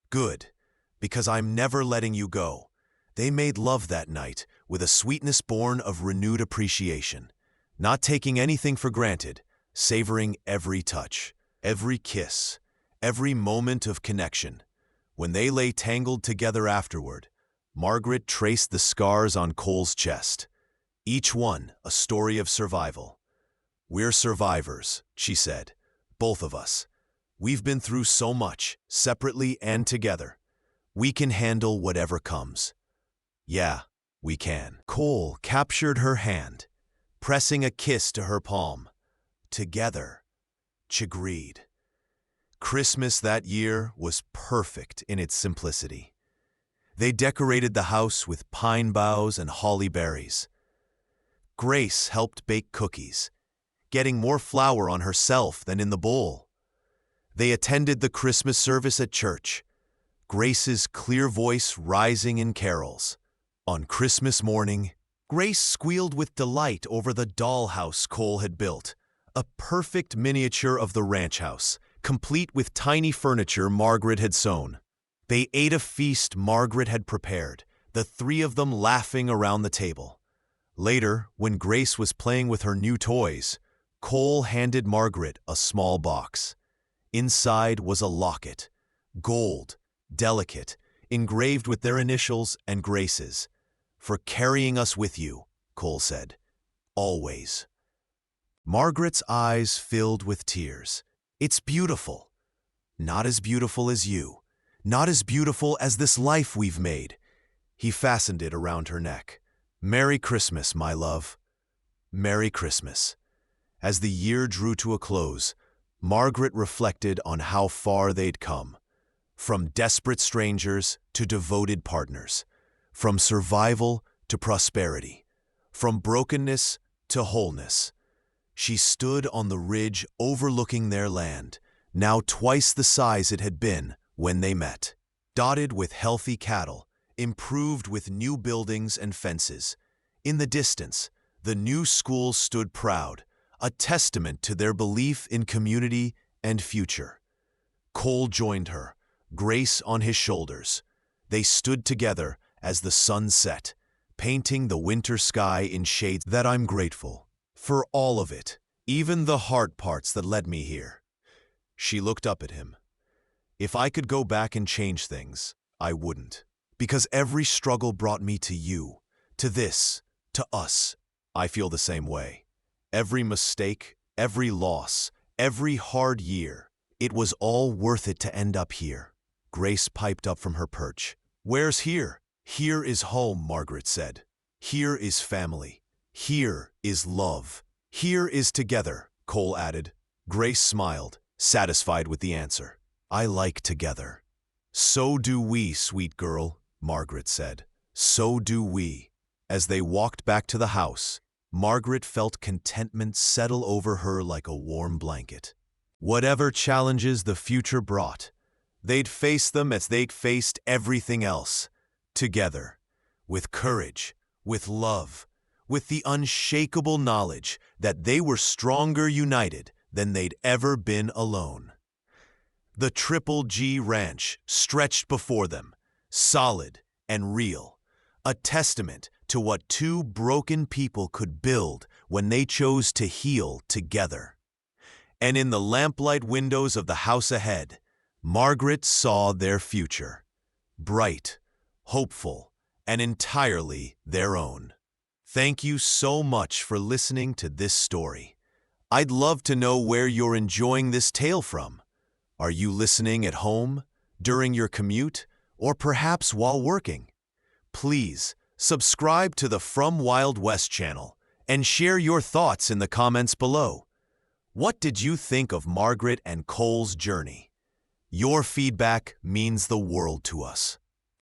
Good, because I'm never letting you go. They made love that night with a sweetness born of renewed appreciation, not taking anything for granted, savoring every touch, every kiss, every moment of connection. When they lay tangled together afterward, Margaret traced the scars on Cole's chest, each one a story of survival. We're survivors, she said, both of us. We've been through so much, separately and together. We can handle whatever comes. Yeah, we can. Cole captured her hand, pressing a kiss to her palm. Together, agreed. Christmas that year was perfect in its simplicity. They decorated the house with pine boughs and holly berries. Grace helped bake cookies, getting more flour on herself than in the bowl. They attended the Christmas service at church, Grace's clear voice rising in carols. On Christmas morning, Grace squealed with delight over the dollhouse Cole had built, a perfect miniature of the ranch house, complete with tiny furniture Margaret had sewn. They ate a feast Margaret had prepared, the three of them laughing around the table. Later, when Grace was playing with her new toys, Cole handed Margaret a small box. Inside was a locket, gold, delicate, engraved with their initials and Grace's. For carrying us with you, Cole said. Always. Margaret's eyes filled with tears. It's beautiful. Not as beautiful as you. Not as beautiful as this life we've made. He fastened it around her neck. Merry Christmas, my love. Merry Christmas. As the year drew to a close, Margaret reflected on how far they'd come. From desperate strangers to devoted partners. From survival to prosperity. From brokenness to wholeness. She stood on the ridge overlooking their land, now twice the size it had been when they met. Dotted with healthy cattle, improved with new buildings and fences. In the distance, the new school stood proud, a testament to their belief in community and future. Cole joined her, Grace on his shoulders. They stood together as the sun set, painting the winter sky in shades that I'm grateful for all of it, even the hard parts that led me here. She looked up at him. If I could go back and change things, I wouldn't. Because every struggle brought me to you, to this, to us. I feel the same way. Every mistake, every loss, every hard year, it was all worth it to end up here. Grace piped up from her perch. Where's here? Here is home, Margaret said. Here is family. Here is love. Here is together, Cole added. Grace smiled, satisfied with the answer. I like together. So do we, sweet girl, Margaret said. So do we. As they walked back to the house, Margaret felt contentment settle over her like a warm blanket. Whatever challenges the future brought, they'd face them as they'd faced everything else. Together, with courage, with love, with the unshakable knowledge that they were stronger united than they'd ever been alone. The Triple G Ranch stretched before them, solid and real, a testament to what two broken people could build when they chose to heal together. And in the lamplight windows of the house ahead, Margaret saw their future, bright, hopeful, and entirely their own. Thank you so much for listening to this story. I'd love to know where you're enjoying this tale from. Are you listening at home, during your commute, or perhaps while working? Please subscribe to the From Wild West channel And share your thoughts in the comments below. What did you think of Margaret and Cole's journey? Your feedback means the world to us.